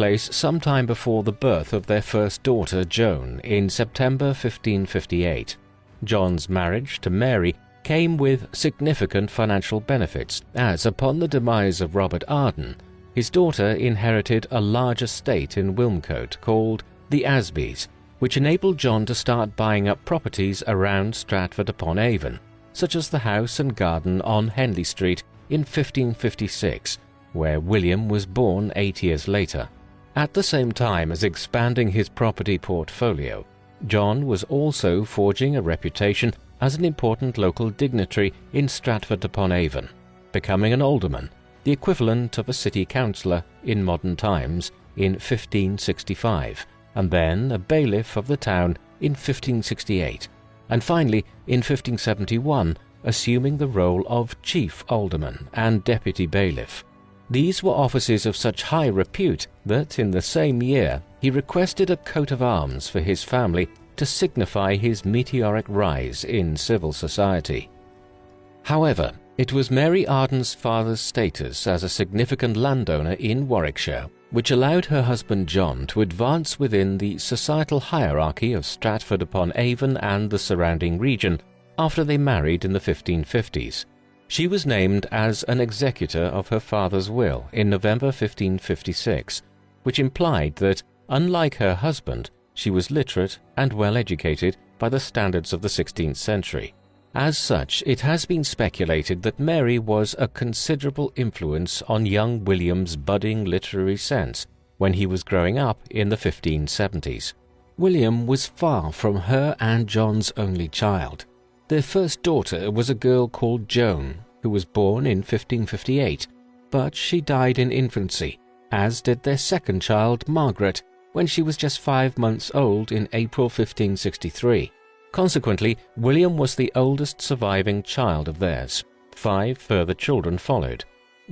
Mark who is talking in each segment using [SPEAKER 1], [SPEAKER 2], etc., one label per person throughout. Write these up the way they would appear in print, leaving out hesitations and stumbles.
[SPEAKER 1] place sometime before the birth of their first daughter Joan in September 1558. John's marriage to Mary came with significant financial benefits, as upon the demise of Robert Arden, his daughter inherited a large estate in Wilmcote called the Asbys, which enabled John to start buying up properties around Stratford-upon-Avon, such as the house and garden on Henley Street in 1556, where William was born 8 years later. At the same time as expanding his property portfolio, John was also forging a reputation as an important local dignitary in Stratford-upon-Avon, becoming an alderman, the equivalent of a city councillor in modern times, in 1565, and then a bailiff of the town in 1568, and finally in 1571 assuming the role of chief alderman and deputy bailiff. These were offices of such high repute that in the same year he requested a coat of arms for his family to signify his meteoric rise in civil society. However, it was Mary Arden's father's status as a significant landowner in Warwickshire which allowed her husband John to advance within the societal hierarchy of Stratford-upon-Avon and the surrounding region after they married in the 1550s. She was named as an executor of her father's will in November 1556, which implied that, unlike her husband, she was literate and well educated by the standards of the 16th century. As such, it has been speculated that Mary was a considerable influence on young William's budding literary sense when he was growing up in the 1570s. William was far from her and John's only child. Their first daughter was a girl called Joan, who was born in 1558, but she died in infancy, as did their second child, Margaret, when she was just 5 months old in April 1563. Consequently, William was the oldest surviving child of theirs. 5 further children followed: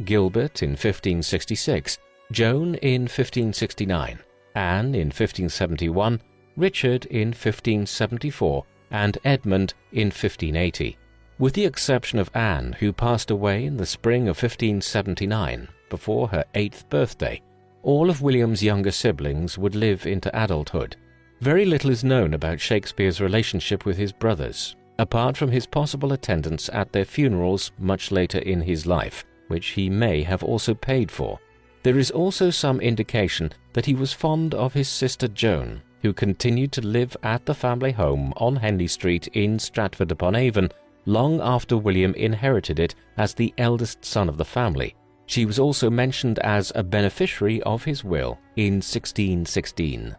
[SPEAKER 1] Gilbert in 1566, Joan in 1569, Anne in 1571, Richard in 1574, and Edmund in 1580. With the exception of Anne, who passed away in the spring of 1579, before her 8th birthday, all of William's younger siblings would live into adulthood. Very little is known about Shakespeare's relationship with his brothers, apart from his possible attendance at their funerals much later in his life, which he may have also paid for. There is also some indication that he was fond of his sister Joan, who continued to live at the family home on Henley Street in Stratford-upon-Avon long after William inherited it as the eldest son of the family. She was also mentioned as a beneficiary of his will in 1616.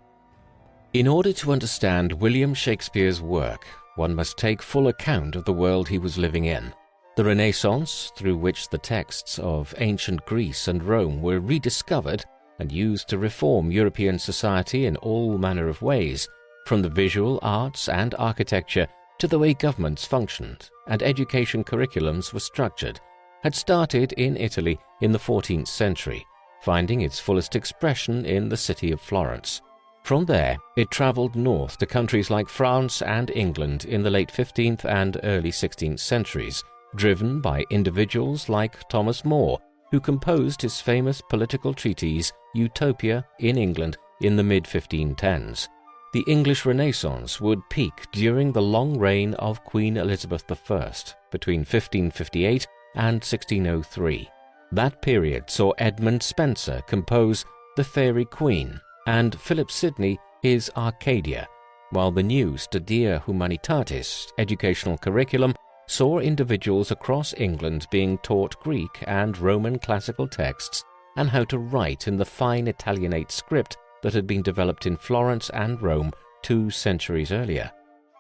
[SPEAKER 1] In order to understand William Shakespeare's work, one must take full account of the world he was living in. The Renaissance, through which the texts of ancient Greece and Rome were rediscovered and used to reform European society in all manner of ways, from the visual arts and architecture to the way governments functioned and education curriculums were structured, had started in Italy in the 14th century, finding its fullest expression in the city of Florence. From there, it travelled north to countries like France and England in the late 15th and early 16th centuries, driven by individuals like Thomas More, who composed his famous political treatise Utopia in England in the mid-1510s. The English Renaissance would peak during the long reign of Queen Elizabeth I between 1558 and 1603. That period saw Edmund Spenser compose The Faerie Queene and Philip Sidney his Arcadia, while the new Studia Humanitatis educational curriculum saw individuals across England being taught Greek and Roman classical texts and how to write in the fine Italianate script that had been developed in Florence and Rome 2 centuries earlier.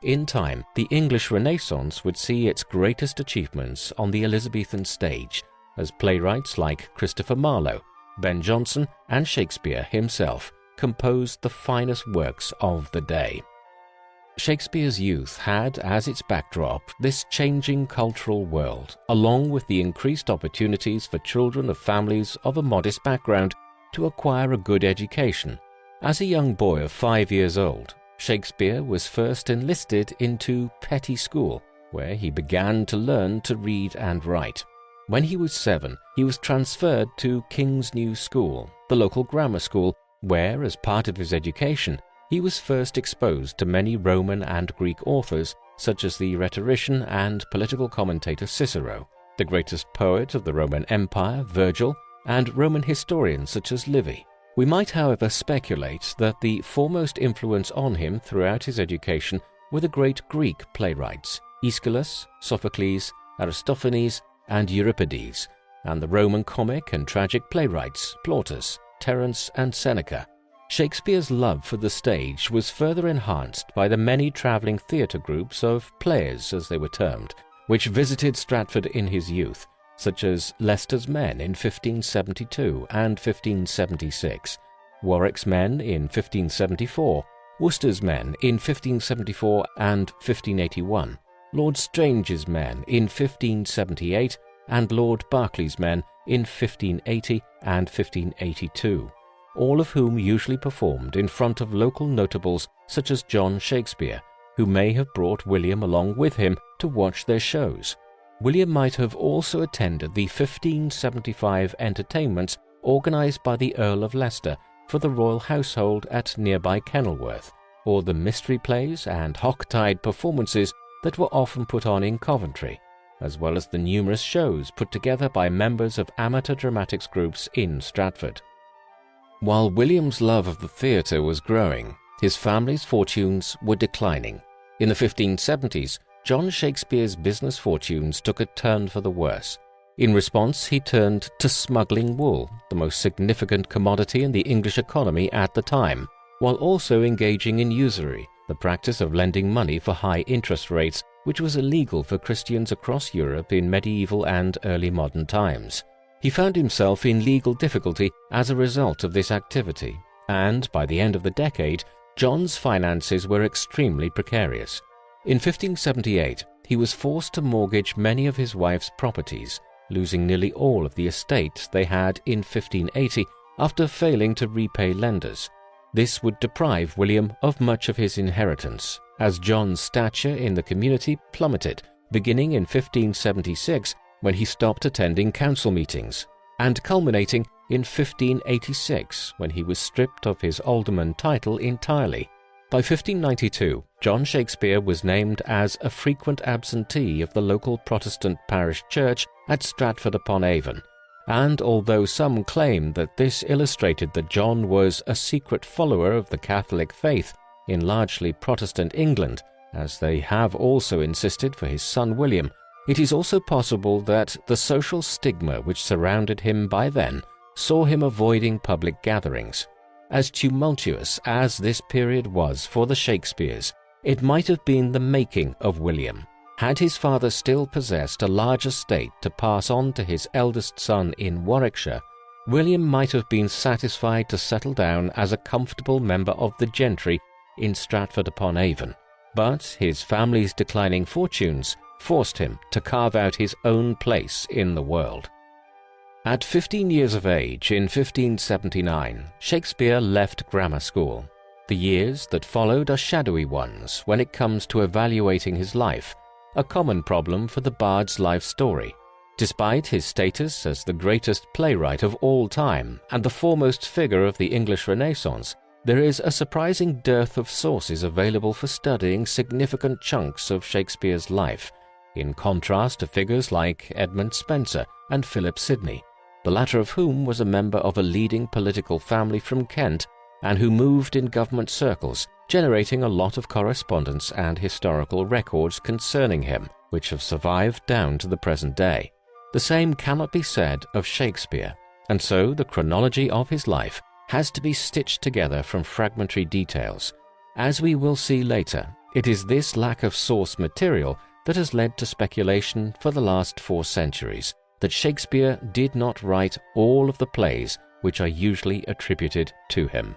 [SPEAKER 1] In time, the English Renaissance would see its greatest achievements on the Elizabethan stage, as playwrights like Christopher Marlowe, Ben Jonson, and Shakespeare himself composed the finest works of the day. Shakespeare's youth had as its backdrop this changing cultural world, along with the increased opportunities for children of families of a modest background to acquire a good education. As a young boy of 5 years old, Shakespeare was first enlisted into Petty School, where he began to learn to read and write. When he was 7, he was transferred to King's New School, the local grammar school, where, as part of his education, he was first exposed to many Roman and Greek authors such as the rhetorician and political commentator Cicero, the greatest poet of the Roman Empire, Virgil, and Roman historians such as Livy. We might, however, speculate that the foremost influence on him throughout his education were the great Greek playwrights Aeschylus, Sophocles, Aristophanes, and Euripides, and the Roman comic and tragic playwrights Plautus, Terence, and Seneca. Shakespeare's love for the stage was further enhanced by the many travelling theatre groups of players, as they were termed, which visited Stratford in his youth, such as Leicester's Men in 1572 and 1576, Warwick's Men in 1574, Worcester's Men in 1574 and 1581, Lord Strange's Men in 1578, and Lord Berkeley's Men in 1580 and 1582, all of whom usually performed in front of local notables such as John Shakespeare, who may have brought William along with him to watch their shows. William might have also attended the 1575 entertainments organised by the Earl of Leicester for the royal household at nearby Kenilworth, or the mystery plays and Hocktide performances that were often put on in Coventry, as well as the numerous shows put together by members of amateur dramatics groups in Stratford. While William's love of the theatre was growing, his family's fortunes were declining. In the 1570s, John Shakespeare's business fortunes took a turn for the worse. In response, he turned to smuggling wool, the most significant commodity in the English economy at the time, while also engaging in usury, the practice of lending money for high interest rates, which was illegal for Christians across Europe in medieval and early modern times. He found himself in legal difficulty as a result of this activity, and by the end of the decade, John's finances were extremely precarious. In 1578, he was forced to mortgage many of his wife's properties, losing nearly all of the estate they had in 1580 after failing to repay lenders. This would deprive William of much of his inheritance, as John's stature in the community plummeted, beginning in 1576 when he stopped attending council meetings, and culminating in 1586 when he was stripped of his alderman title entirely. By 1592, John Shakespeare was named as a frequent absentee of the local Protestant parish church at Stratford-upon-Avon, and although some claim that this illustrated that John was a secret follower of the Catholic faith in largely Protestant England, as they have also insisted for his son William, it is also possible that the social stigma which surrounded him by then saw him avoiding public gatherings. As tumultuous as this period was for the Shakespeares, it might have been the making of William. Had his father still possessed a large estate to pass on to his eldest son in Warwickshire, William might have been satisfied to settle down as a comfortable member of the gentry in Stratford-upon-Avon. But his family's declining fortunes forced him to carve out his own place in the world. At 15 years of age in 1579, Shakespeare left grammar school. The years that followed are shadowy ones when it comes to evaluating his life, a common problem for the bard's life story. Despite his status as the greatest playwright of all time and the foremost figure of the English Renaissance, there is a surprising dearth of sources available for studying significant chunks of Shakespeare's life, in contrast to figures like Edmund Spenser and Philip Sidney, the latter of whom was a member of a leading political family from Kent and who moved in government circles, generating a lot of correspondence and historical records concerning him, which have survived down to the present day. The same cannot be said of Shakespeare, and so the chronology of his life has to be stitched together from fragmentary details. As we will see later, it is this lack of source material that has led to speculation for the last 4 centuries that Shakespeare did not write all of the plays which are usually attributed to him.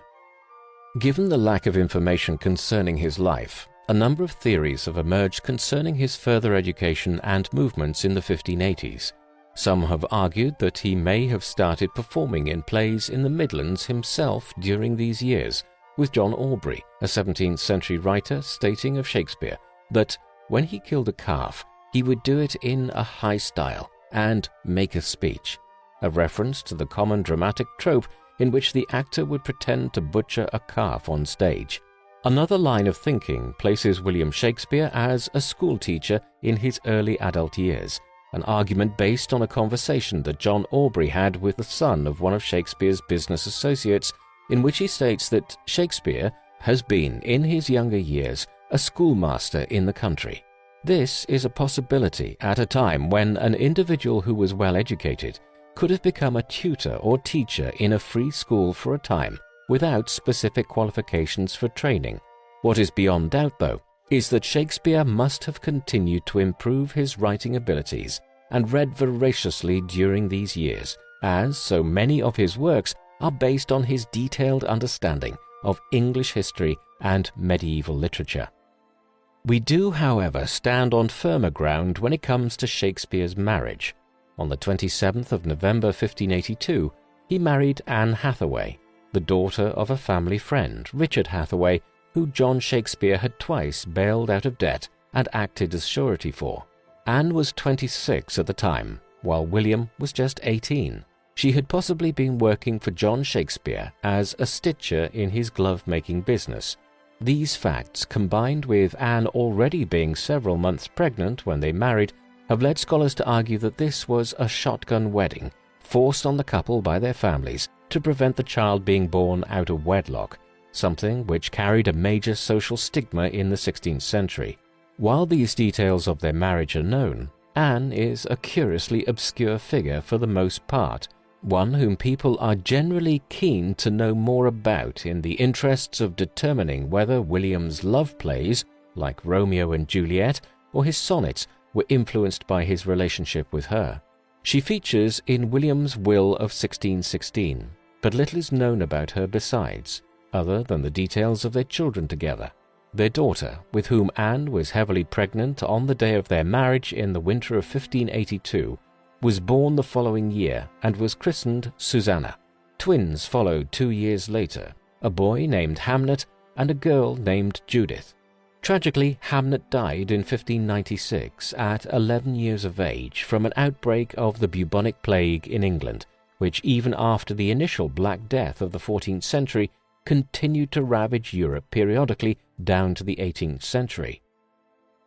[SPEAKER 1] Given the lack of information concerning his life, a number of theories have emerged concerning his further education and movements in the 1580s. Some have argued that he may have started performing in plays in the Midlands himself during these years, with John Aubrey, a 17th century writer, stating of Shakespeare that when he killed a calf, he would do it in a high style and make a speech, a reference to the common dramatic trope in which the actor would pretend to butcher a calf on stage. Another line of thinking places William Shakespeare as a schoolteacher in his early adult years, an argument based on a conversation that John Aubrey had with the son of one of Shakespeare's business associates, in which he states that Shakespeare has been, in his younger years, a schoolmaster in the country. This is a possibility at a time when an individual who was well educated could have become a tutor or teacher in a free school for a time without specific qualifications for training. What is beyond doubt, though, is that Shakespeare must have continued to improve his writing abilities and read voraciously during these years, as so many of his works are based on his detailed understanding of English history and medieval literature. We do, however, stand on firmer ground when it comes to Shakespeare's marriage. On the 27th of November 1582, he married Anne Hathaway, the daughter of a family friend, Richard Hathaway, who John Shakespeare had twice bailed out of debt and acted as surety for. Anne was 26 at the time, while William was just 18. She had possibly been working for John Shakespeare as a stitcher in his glove-making business. These facts, combined with Anne already being several months pregnant when they married, have led scholars to argue that this was a shotgun wedding, forced on the couple by their families to prevent the child being born out of wedlock, something which carried a major social stigma in the 16th century. While these details of their marriage are known, Anne is a curiously obscure figure for the most part, one whom people are generally keen to know more about in the interests of determining whether William's love plays, like Romeo and Juliet, or his sonnets, were influenced by his relationship with her. She features in William's will of 1616, but little is known about her besides, other than the details of their children together. Their daughter, with whom Anne was heavily pregnant on the day of their marriage in the winter of 1582, was born the following year and was christened Susanna. Twins followed 2 years later, a boy named Hamnet and a girl named Judith. Tragically, Hamnet died in 1596 at 11 years of age from an outbreak of the bubonic plague in England, which even after the initial Black Death of the 14th century continued to ravage Europe periodically down to the 18th century.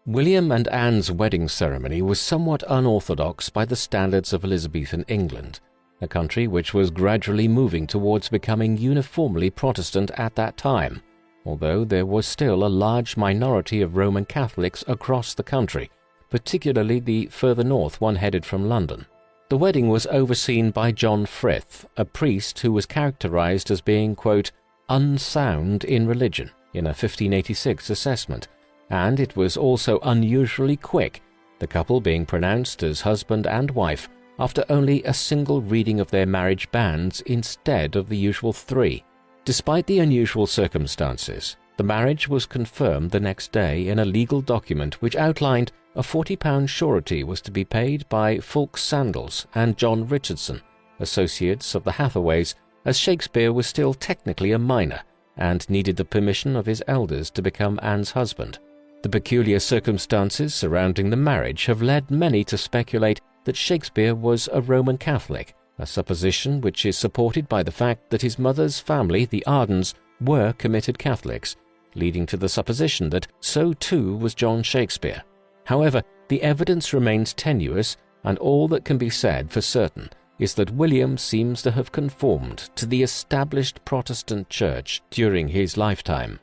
[SPEAKER 1] William and Anne's wedding ceremony was somewhat unorthodox by the standards of Elizabethan England, a country which was gradually moving towards becoming uniformly Protestant at that time, although there was still a large minority of Roman Catholics across the country, particularly the further north one headed from London. The wedding was overseen by John Frith, a priest who was characterized as being, quote, unsound in religion in a 1586 assessment, and it was also unusually quick, the couple being pronounced as husband and wife after only a single reading of their marriage banns instead of the usual 3. Despite the unusual circumstances, the marriage was confirmed the next day in a legal document which outlined a £40 surety was to be paid by Fulk Sandals and John Richardson, associates of the Hathaways, as Shakespeare was still technically a minor and needed the permission of his elders to become Anne's husband. The peculiar circumstances surrounding the marriage have led many to speculate that Shakespeare was a Roman Catholic, a supposition which is supported by the fact that his mother's family, the Ardens, were committed Catholics, leading to the supposition that so too was John Shakespeare. However, the evidence remains tenuous, and all that can be said for certain is that William seems to have conformed to the established Protestant Church during his lifetime.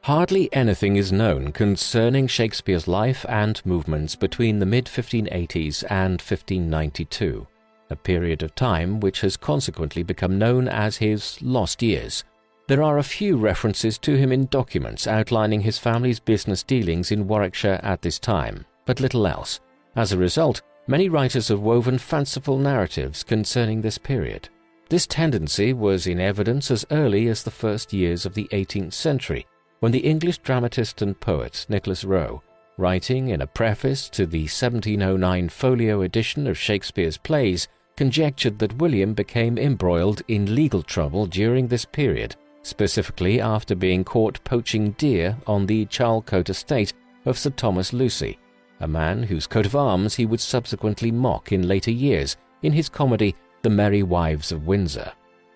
[SPEAKER 1] Hardly anything is known concerning Shakespeare's life and movements between the mid-1580s and 1592, a period of time which has consequently become known as his lost years. There are a few references to him in documents outlining his family's business dealings in Warwickshire at this time, but little else. As a result, many writers have woven fanciful narratives concerning this period. This tendency was in evidence as early as the first years of the 18th century, when the English dramatist and poet Nicholas Rowe, writing in a preface to the 1709 folio edition of Shakespeare's plays, conjectured that William became embroiled in legal trouble during this period, specifically after being caught poaching deer on the Charlecote estate of Sir Thomas Lucy, a man whose coat of arms he would subsequently mock in later years in his comedy The Merry Wives of Windsor.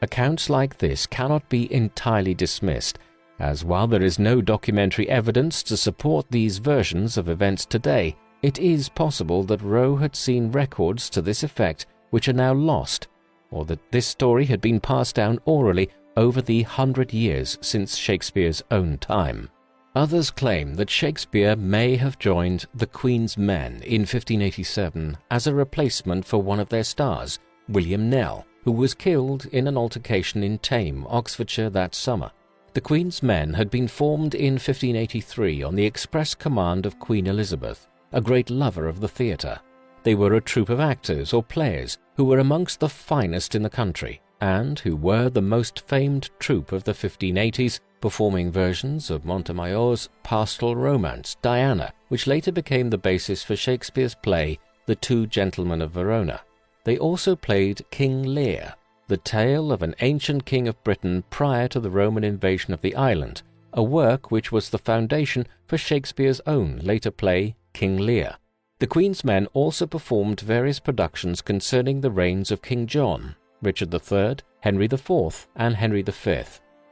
[SPEAKER 1] Accounts like this cannot be entirely dismissed, as while there is no documentary evidence to support these versions of events today, it is possible that Rowe had seen records to this effect which are now lost, or that this story had been passed down orally over the 100 years since Shakespeare's own time. Others claim that Shakespeare may have joined the Queen's Men in 1587 as a replacement for one of their stars, William Knell, who was killed in an altercation in Thame, Oxfordshire that summer. The Queen's Men had been formed in 1583 on the express command of Queen Elizabeth, a great lover of the theatre. They were a troupe of actors or players who were amongst the finest in the country, and who were the most famed troupe of the 1580s, performing versions of Montemayor's pastoral romance, Diana, which later became the basis for Shakespeare's play The Two Gentlemen of Verona. They also played King Lear, the tale of an ancient king of Britain prior to the Roman invasion of the island, a work which was the foundation for Shakespeare's own later play, King Lear. The Queen's Men also performed various productions concerning the reigns of King John, Richard III, Henry IV, and Henry V,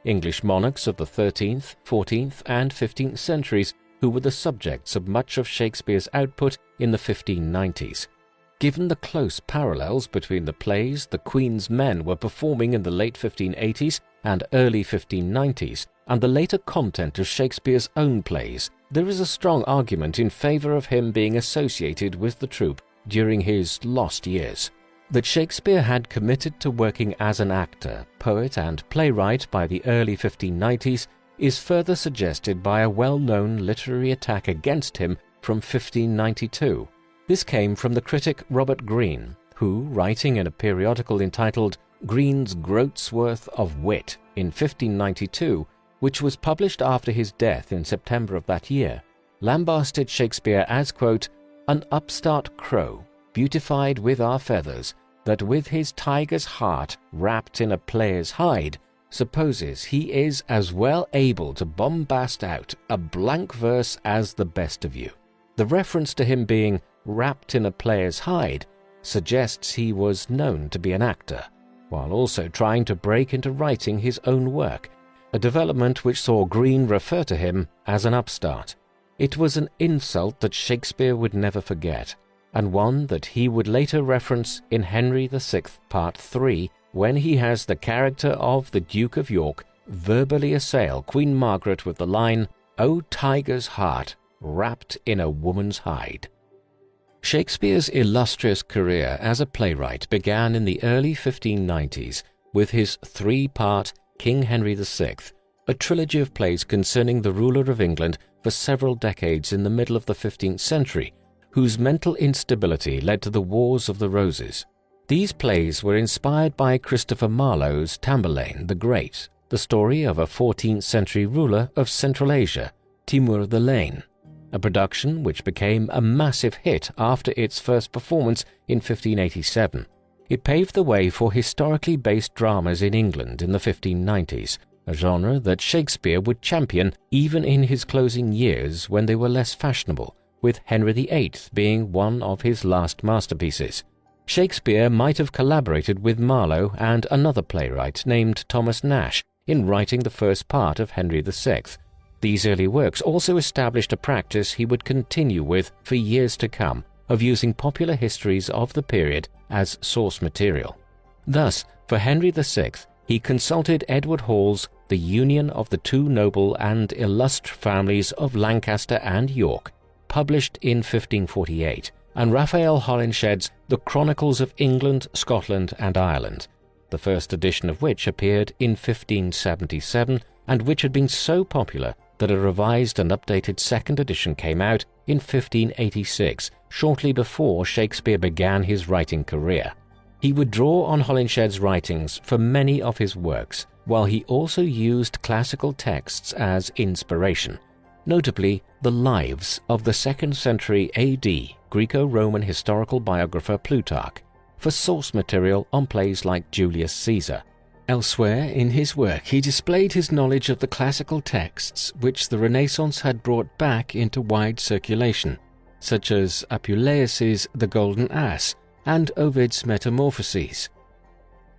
[SPEAKER 1] English monarchs of the 13th, 14th, and 15th centuries who were the subjects of much of Shakespeare's output in the 1590s. Given the close parallels between the plays the Queen's Men were performing in the late 1580s and early 1590s and the later content of Shakespeare's own plays, there is a strong argument in favour of him being associated with the troupe during his lost years. That Shakespeare had committed to working as an actor, poet, and playwright by the early 1590s is further suggested by a well-known literary attack against him from 1592. This came from the critic Robert Greene, who, writing in a periodical entitled Greene's Groat's Worth of Wit in 1592, which was published after his death in September of that year, lambasted Shakespeare as, quote, "an upstart crow, beautified with our feathers, that with his tiger's heart wrapped in a player's hide, supposes he is as well able to bombast out a blank verse as the best of you." The reference to him being wrapped in a player's hide suggests he was known to be an actor, while also trying to break into writing his own work, a development which saw Greene refer to him as an upstart. It was an insult that Shakespeare would never forget, and one that he would later reference in Henry VI Part 3, when he has the character of the Duke of York verbally assail Queen Margaret with the line, "O tiger's heart, wrapped in a woman's hide." Shakespeare's illustrious career as a playwright began in the early 1590s with his three-part King Henry VI, a trilogy of plays concerning the ruler of England for several decades in the middle of the 15th century, whose mental instability led to the Wars of the Roses. These plays were inspired by Christopher Marlowe's Tamburlaine the Great, the story of a 14th century ruler of Central Asia, Timur the Lane, a production which became a massive hit after its first performance in 1587. It paved the way for historically based dramas in England in the 1590s, a genre that Shakespeare would champion even in his closing years when they were less fashionable, with Henry VIII being one of his last masterpieces. Shakespeare might have collaborated with Marlowe and another playwright named Thomas Nash in writing the first part of Henry VI. These early works also established a practice he would continue with for years to come, of using popular histories of the period as source material. Thus, for Henry VI, he consulted Edward Hall's The Union of the Two Noble and Illustre Families of Lancaster and York, published in 1548, and Raphael Holinshed's The Chronicles of England, Scotland and Ireland, the first edition of which appeared in 1577 and which had been so popular that a revised and updated second edition came out in 1586, shortly before Shakespeare began his writing career. He would draw on Holinshed's writings for many of his works, while he also used classical texts as inspiration, notably the lives of the 2nd century AD Greco-Roman historical biographer Plutarch, for source material on plays like Julius Caesar. Elsewhere in his work he displayed his knowledge of the classical texts which the Renaissance had brought back into wide circulation, such as Apuleius's The Golden Ass and Ovid's Metamorphoses.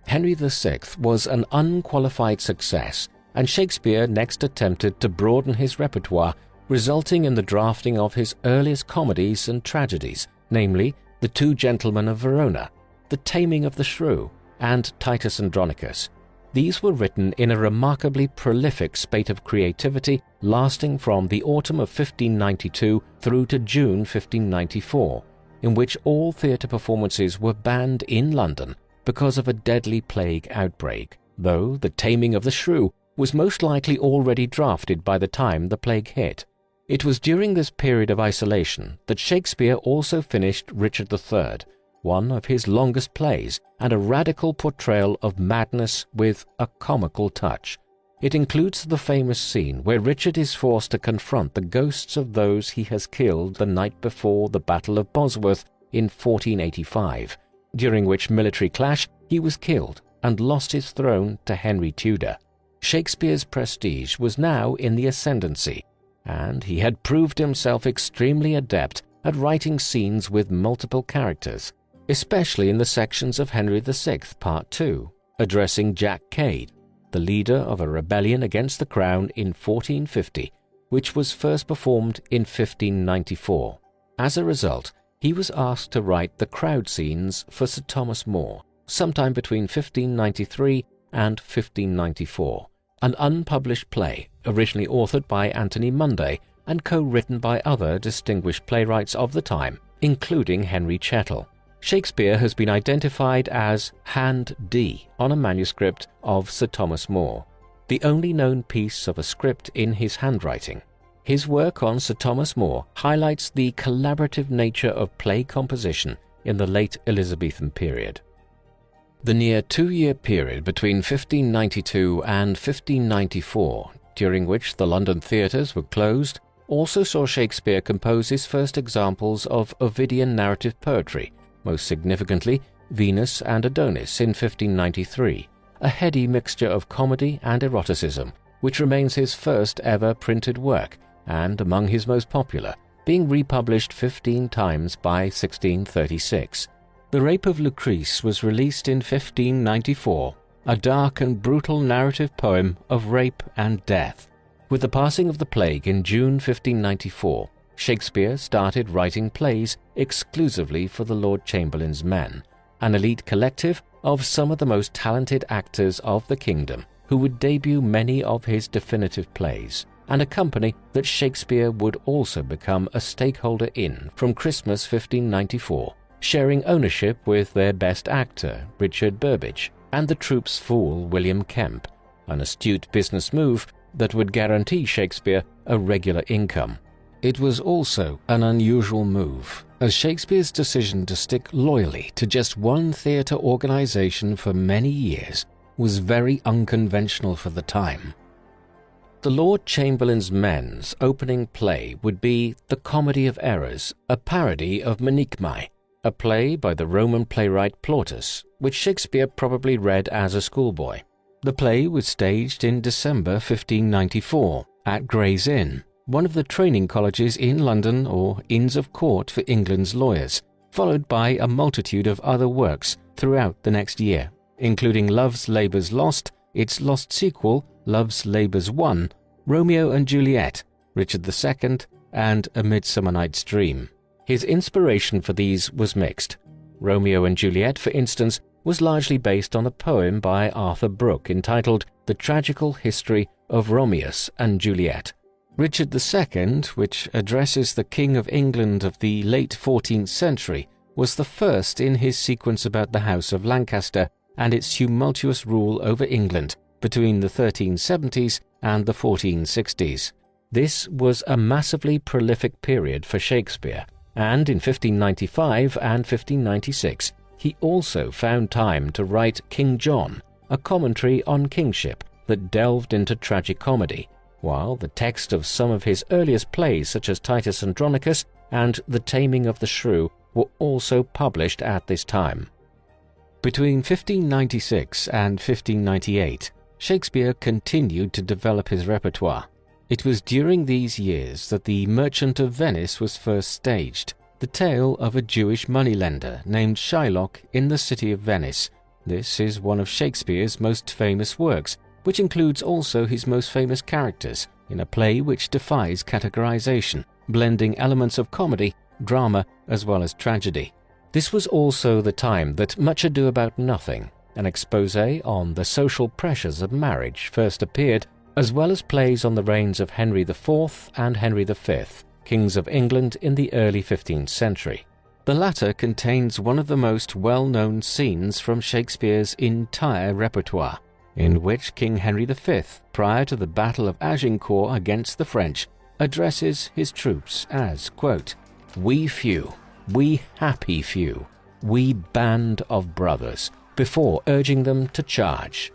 [SPEAKER 1] Henry VI was an unqualified success, and Shakespeare next attempted to broaden his repertoire, resulting in the drafting of his earliest comedies and tragedies, namely The Two Gentlemen of Verona, The Taming of the Shrew, and Titus Andronicus. These were written in a remarkably prolific spate of creativity lasting from the autumn of 1592 through to June 1594, in which all theatre performances were banned in London because of a deadly plague outbreak, though The Taming of the Shrew was most likely already drafted by the time the plague hit. It was during this period of isolation that Shakespeare also finished Richard III, one of his longest plays and a radical portrayal of madness with a comical touch. It includes the famous scene where Richard is forced to confront the ghosts of those he has killed the night before the Battle of Bosworth in 1485, during which military clash he was killed and lost his throne to Henry Tudor. Shakespeare's prestige was now in the ascendancy, and he had proved himself extremely adept at writing scenes with multiple characters, especially in the sections of Henry VI Part 2, addressing Jack Cade, the leader of a rebellion against the crown in 1450, which was first performed in 1594. As a result, he was asked to write the crowd scenes for Sir Thomas More, sometime between 1593 and 1594, an unpublished play originally authored by Anthony Munday and co-written by other distinguished playwrights of the time, including Henry Chettle. Shakespeare has been identified as Hand D on a manuscript of Sir Thomas More, the only known piece of a script in his handwriting. His work on Sir Thomas More highlights the collaborative nature of play composition in the late Elizabethan period. The near 2-year period between 1592 and 1594, during which the London theatres were closed, also saw Shakespeare compose his first examples of Ovidian narrative poetry, most significantly Venus and Adonis in 1593, a heady mixture of comedy and eroticism, which remains his first ever printed work and among his most popular, being republished 15 times by 1636. The Rape of Lucrece was released in 1594, a dark and brutal narrative poem of rape and death. With the passing of the plague in June 1594, Shakespeare started writing plays exclusively for the Lord Chamberlain's Men, an elite collective of some of the most talented actors of the kingdom, who would debut many of his definitive plays, and a company that Shakespeare would also become a stakeholder in from Christmas 1594, sharing ownership with their best actor, Richard Burbage, and the troupe's fool, William Kemp, an astute business move that would guarantee Shakespeare a regular income. It was also an unusual move, as Shakespeare's decision to stick loyally to just one theatre organization for many years was very unconventional for the time. The Lord Chamberlain's Men's opening play would be The Comedy of Errors, a parody of Menaechmi, a play by the Roman playwright Plautus, which Shakespeare probably read as a schoolboy. The play was staged in December 1594 at Gray's Inn, one of the training colleges in London or Inns of Court for England's lawyers, followed by a multitude of other works throughout the next year, including Love's Labour's Lost, its lost sequel, Love's Labour's Won, Romeo and Juliet, Richard II, and A Midsummer Night's Dream. His inspiration for these was mixed. Romeo and Juliet, for instance, was largely based on a poem by Arthur Brooke entitled The Tragical History of Romeus and Juliet. Richard II, which addresses the King of England of the late 14th century, was the first in his sequence about the House of Lancaster and its tumultuous rule over England between the 1370s and the 1460s. This was a massively prolific period for Shakespeare, and in 1595 and 1596 he also found time to write King John, a commentary on kingship that delved into tragic comedy, while the text of some of his earliest plays such as Titus Andronicus and The Taming of the Shrew were also published at this time. Between 1596 and 1598, Shakespeare continued to develop his repertoire. It was during these years that The Merchant of Venice was first staged, the tale of a Jewish moneylender named Shylock in the city of Venice, This is one of Shakespeare's most famous works, which includes also his most famous characters, in a play which defies categorization, blending elements of comedy, drama, as well as tragedy. This was also the time that Much Ado About Nothing, an exposé on the social pressures of marriage, first appeared, as well as plays on the reigns of Henry IV and Henry V, kings of England in the early 15th century. The latter contains one of the most well-known scenes from Shakespeare's entire repertoire, in which King Henry V, prior to the Battle of Agincourt against the French, addresses his troops as, quote, "We few, we happy few, we band of brothers," before urging them to charge.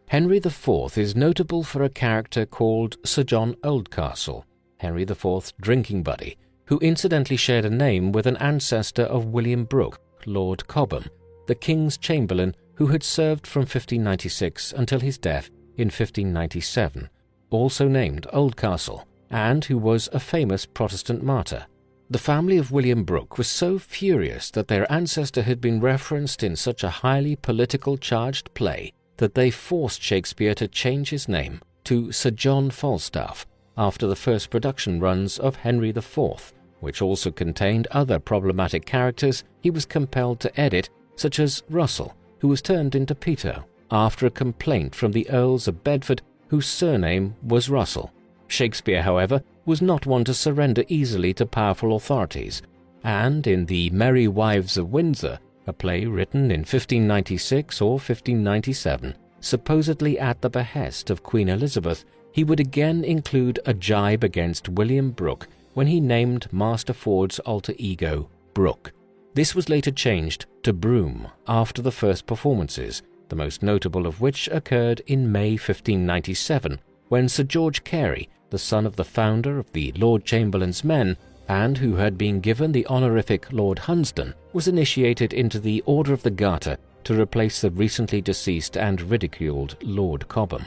[SPEAKER 1] Henry IV is notable for a character called Sir John Oldcastle, Henry IV's drinking buddy, who incidentally shared a name with an ancestor of William Brooke, Lord Cobham, the King's Chamberlain who had served from 1596 until his death in 1597, also named Oldcastle, and who was a famous Protestant martyr. The family of William Brooke was so furious that their ancestor had been referenced in such a highly political charged play that they forced Shakespeare to change his name to Sir John Falstaff after the first production runs of Henry IV, which also contained other problematic characters he was compelled to edit, such as Russell, who was turned into Peter after a complaint from the Earls of Bedford, whose surname was Russell. Shakespeare, however, was not one to surrender easily to powerful authorities, and in The Merry Wives of Windsor, a play written in 1596 or 1597, supposedly at the behest of Queen Elizabeth, he would again include a jibe against William Brooke when he named Master Ford's alter ego Brooke. This was later changed to Broom after the first performances, the most notable of which occurred in May 1597, when Sir George Carey, the son of the founder of the Lord Chamberlain's Men, and who had been given the honorific Lord Hunsdon, was initiated into the Order of the Garter to replace the recently deceased and ridiculed Lord Cobham.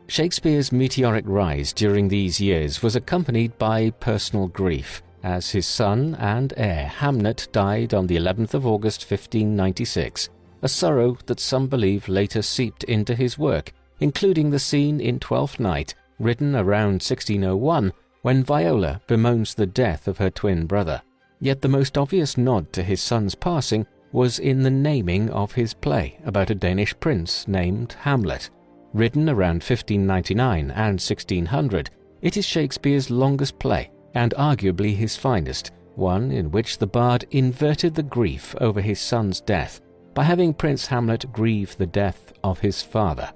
[SPEAKER 1] Shakespeare's meteoric rise during these years was accompanied by personal grief, as his son and heir Hamlet died on the 11th of August 1596, a sorrow that some believe later seeped into his work, including the scene in Twelfth Night, written around 1601, when Viola bemoans the death of her twin brother. Yet the most obvious nod to his son's passing was in the naming of his play about a Danish prince named Hamlet. Written around 1599 and 1600, it is Shakespeare's longest play, and arguably his finest, one in which the bard inverted the grief over his son's death by having Prince Hamlet grieve the death of his father.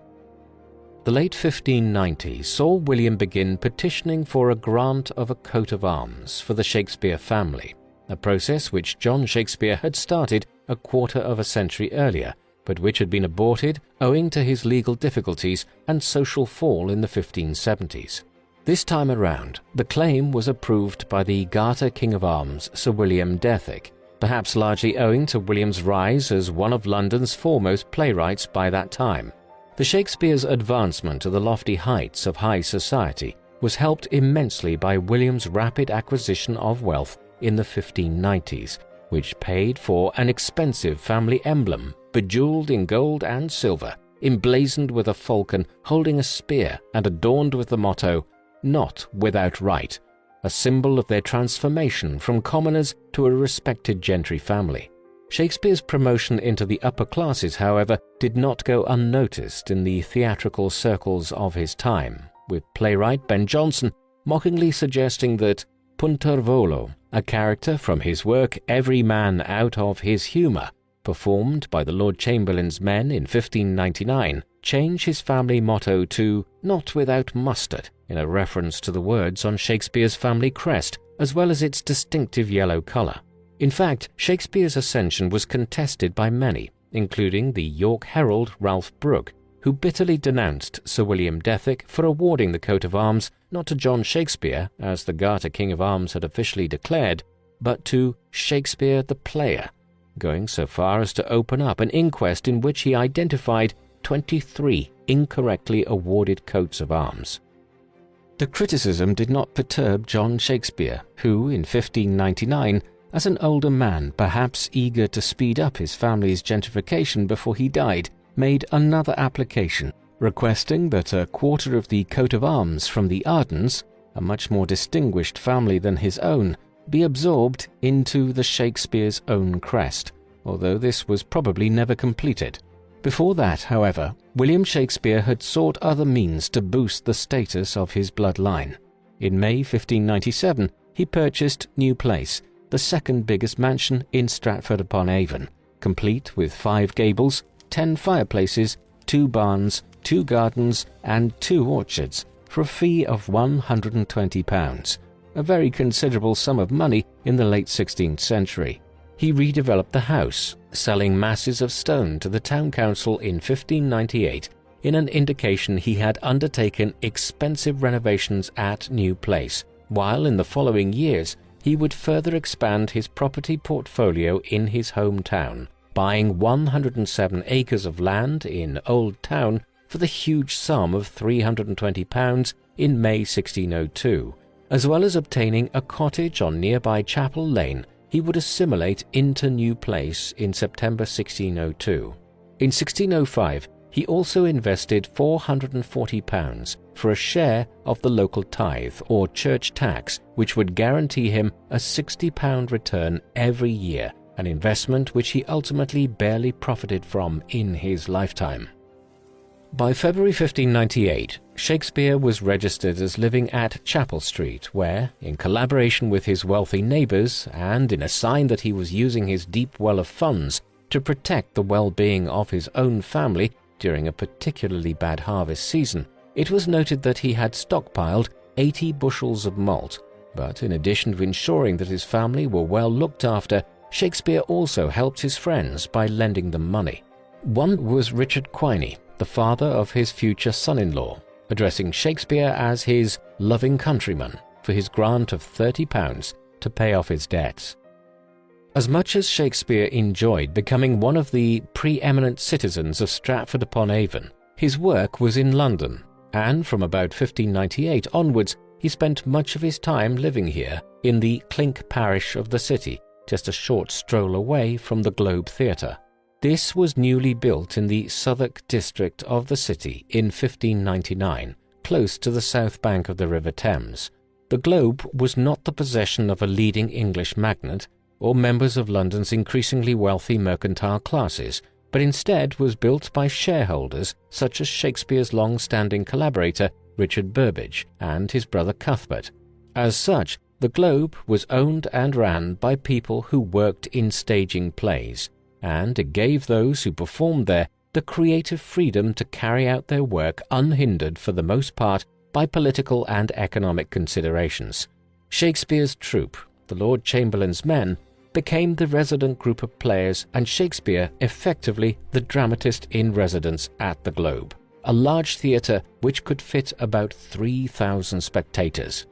[SPEAKER 1] The late 1590s saw William begin petitioning for a grant of a coat of arms for the Shakespeare family, a process which John Shakespeare had started a quarter of a century earlier, but which had been aborted owing to his legal difficulties and social fall in the 1570s. This time around, the claim was approved by the Garter King of Arms, Sir William Dethick, perhaps largely owing to William's rise as one of London's foremost playwrights by that time. The Shakespeare's advancement to the lofty heights of high society was helped immensely by William's rapid acquisition of wealth in the 1590s, which paid for an expensive family emblem bejeweled in gold and silver, emblazoned with a falcon holding a spear and adorned with the motto, "Not without right," a symbol of their transformation from commoners to a respected gentry family. Shakespeare's promotion into the upper classes, however, did not go unnoticed in the theatrical circles of his time, with playwright Ben Jonson mockingly suggesting that Puntarvolo, a character from his work Every Man Out of His Humour, performed by the Lord Chamberlain's Men in 1599, change his family motto to "Not without mustard," in a reference to the words on Shakespeare's family crest, as well as its distinctive yellow colour. In fact, Shakespeare's ascension was contested by many, including the York Herald Ralph Brooke, who bitterly denounced Sir William Dethick for awarding the coat of arms not to John Shakespeare, as the Garter King of Arms had officially declared, but to Shakespeare the player, going so far as to open up an inquest in which he identified 23 incorrectly awarded coats of arms. The criticism did not perturb John Shakespeare, who, in 1599, as an older man, perhaps eager to speed up his family's gentrification before he died, made another application, requesting that a quarter of the coat of arms from the Ardens, a much more distinguished family than his own, be absorbed into the Shakespeare's own crest, although this was probably never completed. Before that, however, William Shakespeare had sought other means to boost the status of his bloodline. In May 1597, he purchased New Place, the second biggest mansion in Stratford-upon-Avon, complete with 5 gables, 10 fireplaces, 2 barns, 2 gardens, and 2 orchards, for a fee of £120, a very considerable sum of money in the late 16th century. He redeveloped the house, selling masses of stone to the town council in 1598 in an indication he had undertaken expensive renovations at New Place, while in the following years he would further expand his property portfolio in his hometown, buying 107 acres of land in Old Town for the huge sum of £320 in May 1602, as well as obtaining a cottage on nearby Chapel Lane he would assimilate into New Place in September 1602. In 1605, he also invested £440 for a share of the local tithe or church tax, which would guarantee him a £60 return every year, an investment which he ultimately barely profited from in his lifetime. By February 1598, Shakespeare was registered as living at Chapel Street, where, in collaboration with his wealthy neighbours and in a sign that he was using his deep well of funds to protect the well-being of his own family during a particularly bad harvest season, it was noted that he had stockpiled 80 bushels of malt. But in addition to ensuring that his family were well looked after, Shakespeare also helped his friends by lending them money. One was Richard Quiney, the father of his future son-in-law, addressing Shakespeare as his loving countryman for his grant of £30 to pay off his debts. As much as Shakespeare enjoyed becoming one of the preeminent citizens of Stratford-upon-Avon, his work was in London, and from about 1598 onwards he spent much of his time living here in the Clink parish of the city, just a short stroll away from the Globe Theatre. This was newly built in the Southwark district of the city in 1599, close to the south bank of the River Thames. The Globe was not the possession of a leading English magnate or members of London's increasingly wealthy mercantile classes, but instead was built by shareholders such as Shakespeare's long-standing collaborator Richard Burbage and his brother Cuthbert. As such, the Globe was owned and ran by people who worked in staging plays, and it gave those who performed there the creative freedom to carry out their work unhindered for the most part by political and economic considerations. Shakespeare's troupe, the Lord Chamberlain's Men, became the resident group of players and Shakespeare effectively the dramatist in residence at the Globe, a large theatre which could fit about 3,000 spectators.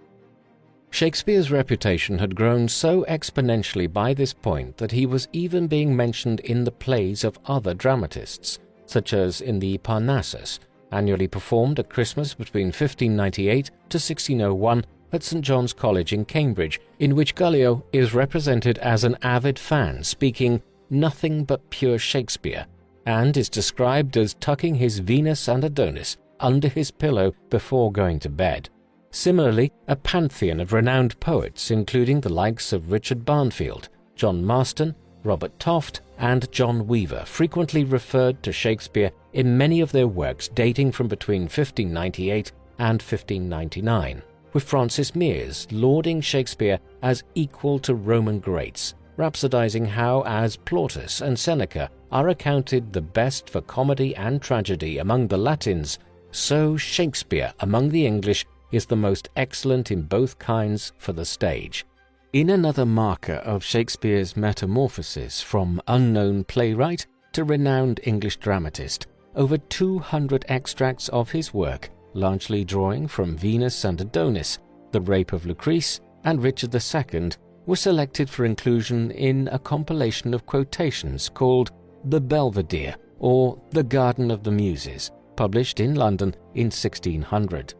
[SPEAKER 1] Shakespeare's reputation had grown so exponentially by this point that he was even being mentioned in the plays of other dramatists, such as in the Parnassus, annually performed at Christmas between 1598 to 1601 at St. John's College in Cambridge, in which Gallio is represented as an avid fan speaking nothing but pure Shakespeare, and is described as tucking his Venus and Adonis under his pillow before going to bed. Similarly, a pantheon of renowned poets, including the likes of Richard Barnfield, John Marston, Robert Toft, and John Weaver, frequently referred to Shakespeare in many of their works dating from between 1598 and 1599, with Francis Mears lauding Shakespeare as equal to Roman greats, rhapsodizing how, as Plautus and Seneca are accounted the best for comedy and tragedy among the Latins, so Shakespeare among the English is the most excellent in both kinds for the stage. In another marker of Shakespeare's metamorphosis from unknown playwright to renowned English dramatist, over 200 extracts of his work, largely drawing from Venus and Adonis, The Rape of Lucrece, and Richard II, were selected for inclusion in a compilation of quotations called The Belvedere or The Garden of the Muses, published in London in 1600.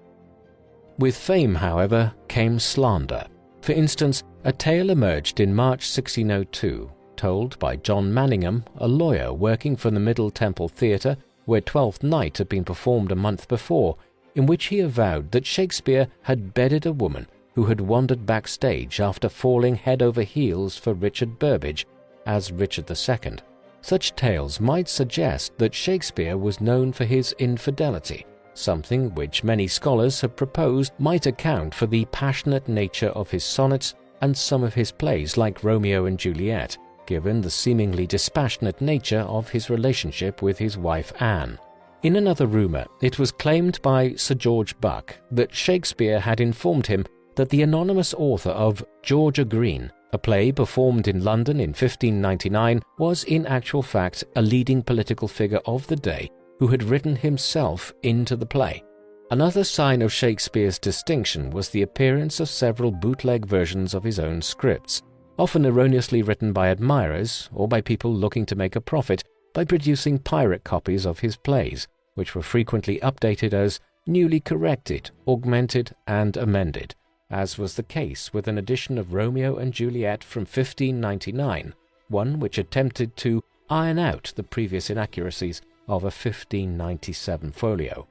[SPEAKER 1] With fame, however, came slander. For instance, a tale emerged in March 1602, told by John Manningham, a lawyer working for the Middle Temple Theatre, where Twelfth Night had been performed a month before, in which he avowed that Shakespeare had bedded a woman who had wandered backstage after falling head over heels for Richard Burbage as Richard II. Such tales might suggest that Shakespeare was known for his infidelity, something which many scholars have proposed might account for the passionate nature of his sonnets and some of his plays like Romeo and Juliet, given the seemingly dispassionate nature of his relationship with his wife Anne. In another rumour, it was claimed by Sir George Buck that Shakespeare had informed him that the anonymous author of George a Green, a play performed in London in 1599, was in actual fact a leading political figure of the day who had written himself into the play. Another sign of Shakespeare's distinction was the appearance of several bootleg versions of his own scripts, often erroneously written by admirers or by people looking to make a profit by producing pirate copies of his plays, which were frequently updated as newly corrected, augmented, and amended, as was the case with an edition of Romeo and Juliet from 1599, one which attempted to iron out the previous inaccuracies of a 1597 folio.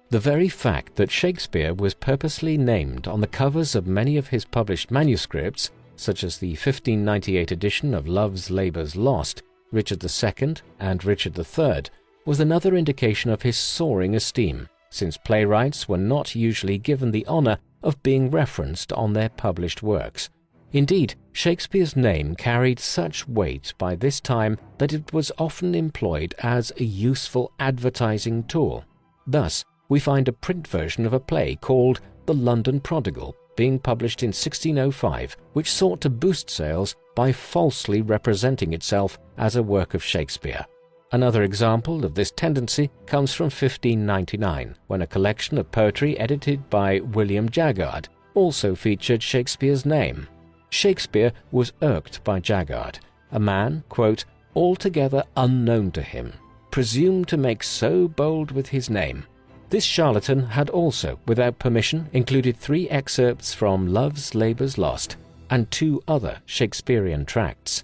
[SPEAKER 1] The very fact that Shakespeare was purposely named on the covers of many of his published manuscripts, such as the 1598 edition of Love's Labour's Lost, Richard II, and Richard III, was another indication of his soaring esteem, since playwrights were not usually given the honour of being referenced on their published works. Indeed, Shakespeare's name carried such weight by this time that it was often employed as a useful advertising tool. Thus, we find a print version of a play called The London Prodigal being published in 1605, which sought to boost sales by falsely representing itself as a work of Shakespeare. Another example of this tendency comes from 1599, when a collection of poetry edited by William Jaggard also featured Shakespeare's name. Shakespeare was irked by Jaggard, a man, quote, altogether unknown to him, presumed to make so bold with his name. This charlatan had also, without permission, included 3 excerpts from Love's Labour's Lost and 2 other Shakespearean tracts.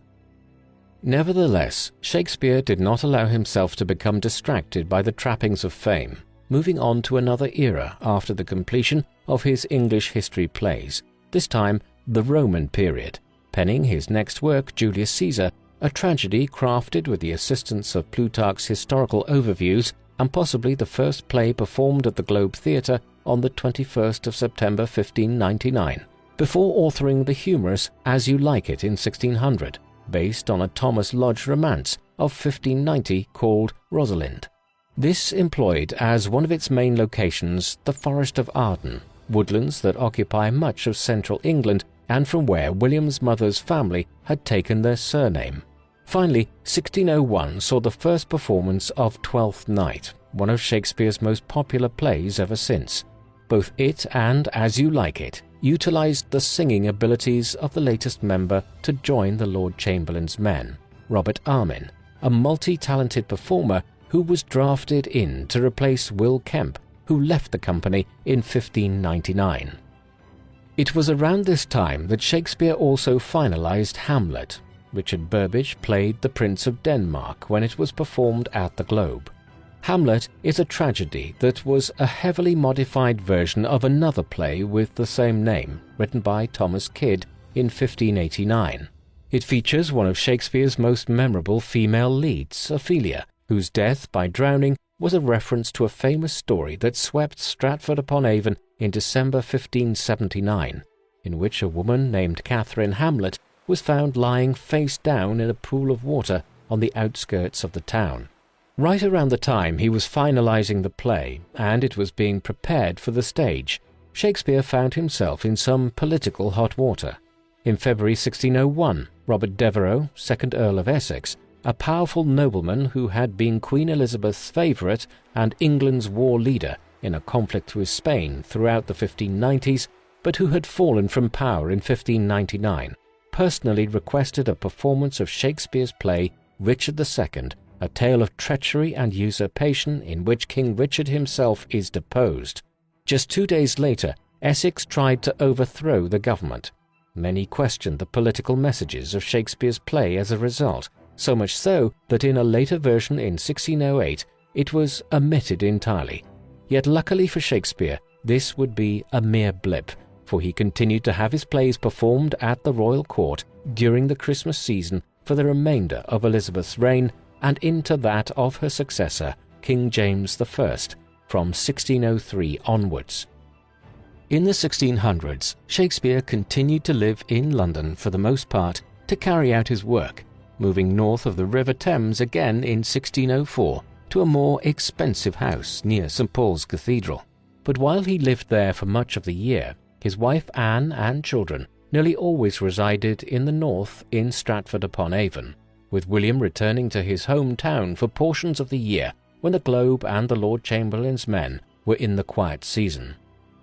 [SPEAKER 1] Nevertheless, Shakespeare did not allow himself to become distracted by the trappings of fame, moving on to another era after the completion of his English history plays, this time the Roman period, penning his next work, Julius Caesar, a tragedy crafted with the assistance of Plutarch's historical overviews and possibly the first play performed at the Globe Theatre on the 21st of September 1599, before authoring the humorous As You Like It in 1600, based on a Thomas Lodge romance of 1590 called Rosalind. This employed as one of its main locations the Forest of Arden, woodlands that occupy much of central England and from where William's mother's family had taken their surname. Finally, 1601 saw the first performance of Twelfth Night, one of Shakespeare's most popular plays ever since. Both it and As You Like It utilized the singing abilities of the latest member to join the Lord Chamberlain's men, Robert Armin, a multi-talented performer who was drafted in to replace Will Kemp, who left the company in 1599. It was around this time that Shakespeare also finalized Hamlet. Richard Burbage played the Prince of Denmark when it was performed at the Globe. Hamlet is a tragedy that was a heavily modified version of another play with the same name, written by Thomas Kyd in 1589. It features one of Shakespeare's most memorable female leads, Ophelia, whose death by drowning was a reference to a famous story that swept Stratford-upon-Avon in December 1579, in which a woman named Catherine Hamlet was found lying face down in a pool of water on the outskirts of the town. Right around the time he was finalizing the play and it was being prepared for the stage, Shakespeare found himself in some political hot water. In February 1601, Robert Devereux, 2nd Earl of Essex, a powerful nobleman who had been Queen Elizabeth's favourite and England's war leader in a conflict with Spain throughout the 1590s, but who had fallen from power in 1599, personally requested a performance of Shakespeare's play Richard II, a tale of treachery and usurpation in which King Richard himself is deposed. Just 2 days later, Essex tried to overthrow the government, Many questioned the political messages of Shakespeare's play as a result, so much so that in a later version in 1608 it was omitted entirely. Yet luckily for Shakespeare, this would be a mere blip, for he continued to have his plays performed at the royal court during the Christmas season for the remainder of Elizabeth's reign and into that of her successor, King James I, from 1603 onwards. In the 1600s, Shakespeare continued to live in London for the most part to carry out his work, moving north of the River Thames again in 1604 to a more expensive house near St. Paul's Cathedral. But while he lived there for much of the year, his wife Anne and children nearly always resided in the north in Stratford-upon-Avon, with William returning to his hometown for portions of the year when the Globe and the Lord Chamberlain's men were in the quiet season.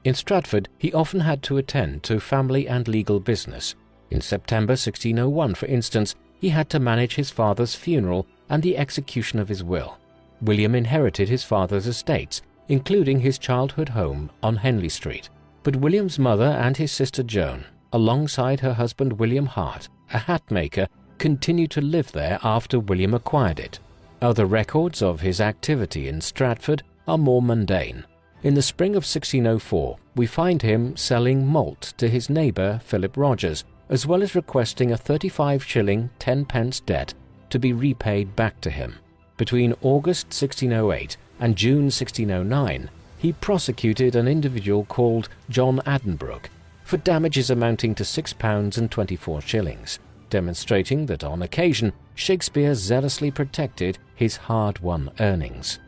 [SPEAKER 1] In Stratford, he often had to attend to family and legal business. In September 1601, for instance, he had to manage his father's funeral and the execution of his will. William inherited his father's estates, including his childhood home on Henley Street. But William's mother and his sister Joan, alongside her husband William Hart, a hat maker, continued to live there after William acquired it. Other records of his activity in Stratford are more mundane. In the spring of 1604, we find him selling malt to his neighbour Philip Rogers, as well as requesting a 35 shilling 10 debt to be repaid back to him. Between August 1608 and June 1609, he prosecuted an individual called John Addenbrooke for damages amounting to £6.24, demonstrating that on occasion Shakespeare zealously protected his hard-won earnings.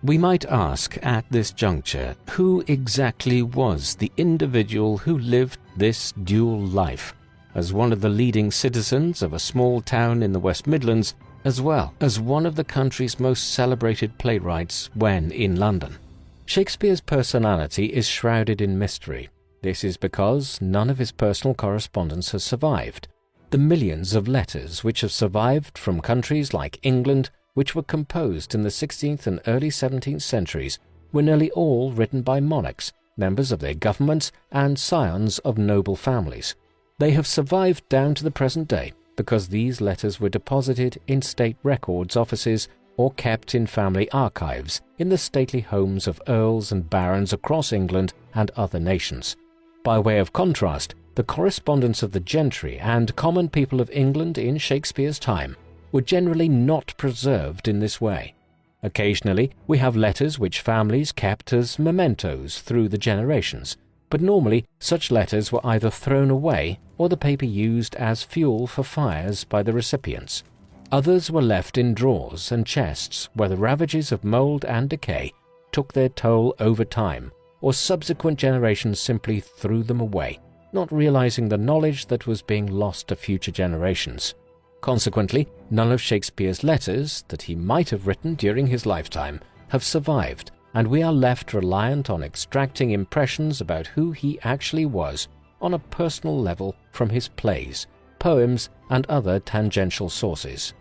[SPEAKER 1] We might ask at this juncture, who exactly was the individual who lived this dual life, as one of the leading citizens of a small town in the West Midlands, as well as one of the country's most celebrated playwrights when in London? Shakespeare's personality is shrouded in mystery. This is because none of his personal correspondence has survived. The millions of letters which have survived from countries like England, which were composed in the 16th and early 17th centuries, were nearly all written by monarchs, members of their governments, and scions of noble families. They have survived down to the present day because these letters were deposited in state records offices or kept in family archives in the stately homes of earls and barons across England and other nations. By way of contrast, the correspondence of the gentry and common people of England in Shakespeare's time were generally not preserved in this way. Occasionally, we have letters which families kept as mementos through the generations, but normally such letters were either thrown away or the paper used as fuel for fires by the recipients. Others were left in drawers and chests where the ravages of mould and decay took their toll over time, or subsequent generations simply threw them away, not realizing the knowledge that was being lost to future generations. Consequently, none of Shakespeare's letters that he might have written during his lifetime have survived, and we are left reliant on extracting impressions about who he actually was on a personal level from his plays, poems, and other tangential sources.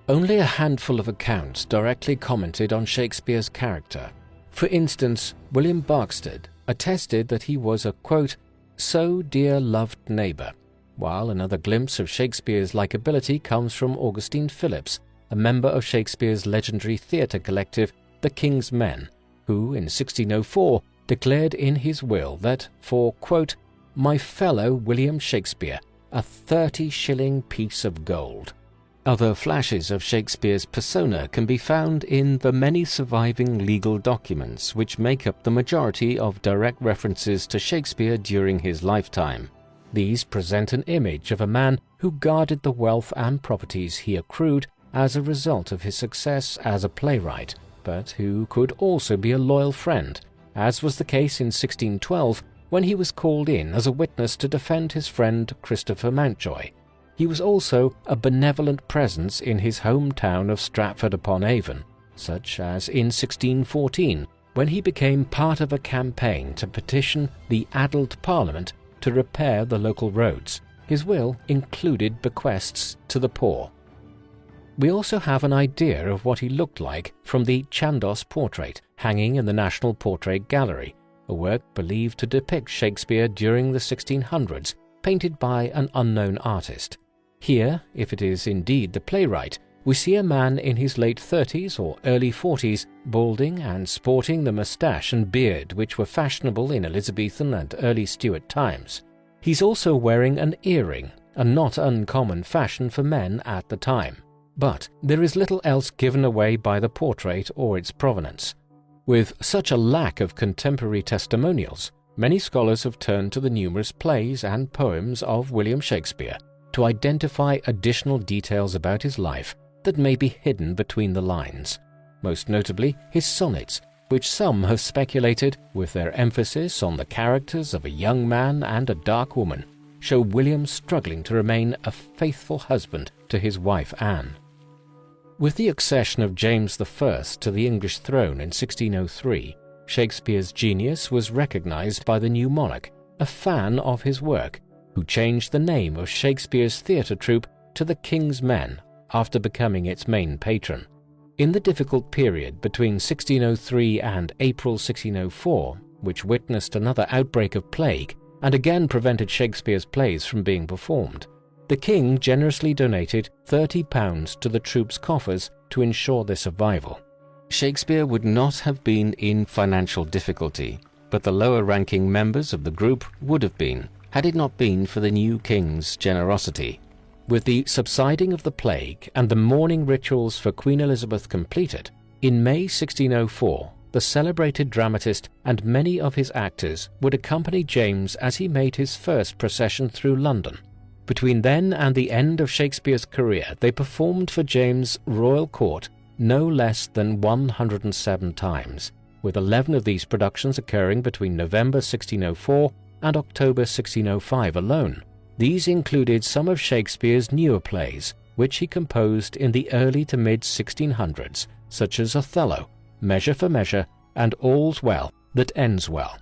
[SPEAKER 1] Only a handful of accounts directly commented on Shakespeare's character. For instance, William Barksted attested that he was a, quote, "so dear loved neighbour," while another glimpse of Shakespeare's likability comes from Augustine Phillips, a member of Shakespeare's legendary theatre collective, the King's Men, who in 1604 declared in his will that for, quote, "my fellow William Shakespeare, a 30-shilling piece of gold." Other flashes of Shakespeare's persona can be found in the many surviving legal documents which make up the majority of direct references to Shakespeare during his lifetime. These present an image of a man who guarded the wealth and properties he accrued as a result of his success as a playwright, but who could also be a loyal friend, as was the case in 1612 when he was called in as a witness to defend his friend Christopher Mountjoy. He was also a benevolent presence in his hometown of Stratford-upon-Avon, such as in 1614, when he became part of a campaign to petition the addled Parliament to repair the local roads. His will included bequests to the poor. We also have an idea of what he looked like from the Chandos portrait hanging in the National Portrait Gallery, a work believed to depict Shakespeare during the 1600s, painted by an unknown artist. Here, if it is indeed the playwright, we see a man in his late 30s or early 40s, balding and sporting the moustache and beard which were fashionable in Elizabethan and early Stuart times. He's also wearing an earring, a not uncommon fashion for men at the time. But there is little else given away by the portrait or its provenance. With such a lack of contemporary testimonials, many scholars have turned to the numerous plays and poems of William Shakespeare to identify additional details about his life that may be hidden between the lines, most notably his sonnets, which some have speculated, with their emphasis on the characters of a young man and a dark woman, show William struggling to remain a faithful husband to his wife Anne. With the accession of James I to the English throne in 1603, Shakespeare's genius was recognized by the new monarch, a fan of his work, who changed the name of Shakespeare's theatre troupe to the King's Men after becoming its main patron. In the difficult period between 1603 and April 1604, which witnessed another outbreak of plague and again prevented Shakespeare's plays from being performed, the king generously donated £30 to the troupe's coffers to ensure their survival. Shakespeare would not have been in financial difficulty, but the lower-ranking members of the group would have been, had it not been for the new king's generosity. With the subsiding of the plague and the mourning rituals for Queen Elizabeth completed, in May 1604, the celebrated dramatist and many of his actors would accompany James as he made his first procession through London. Between then and the end of Shakespeare's career, they performed for James' royal court no less than 107 times, with 11 of these productions occurring between November 1604 and October 1605 alone. These included some of Shakespeare's newer plays, which he composed in the early to mid-1600s, such as Othello, Measure for Measure, and All's Well That Ends Well.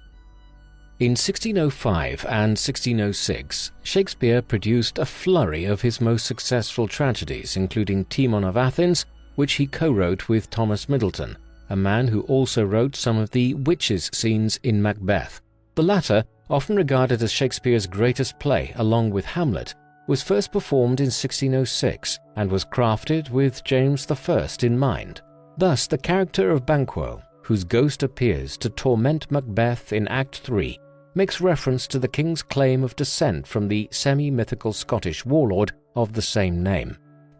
[SPEAKER 1] In 1605 and 1606, Shakespeare produced a flurry of his most successful tragedies, including Timon of Athens, which he co-wrote with Thomas Middleton, a man who also wrote some of the witches' scenes in Macbeth. The latter, often regarded as Shakespeare's greatest play along with Hamlet, was first performed in 1606 and was crafted with James I in mind. Thus, the character of Banquo, whose ghost appears to torment Macbeth in Act 3, makes reference to the king's claim of descent from the semi-mythical Scottish warlord of the same name.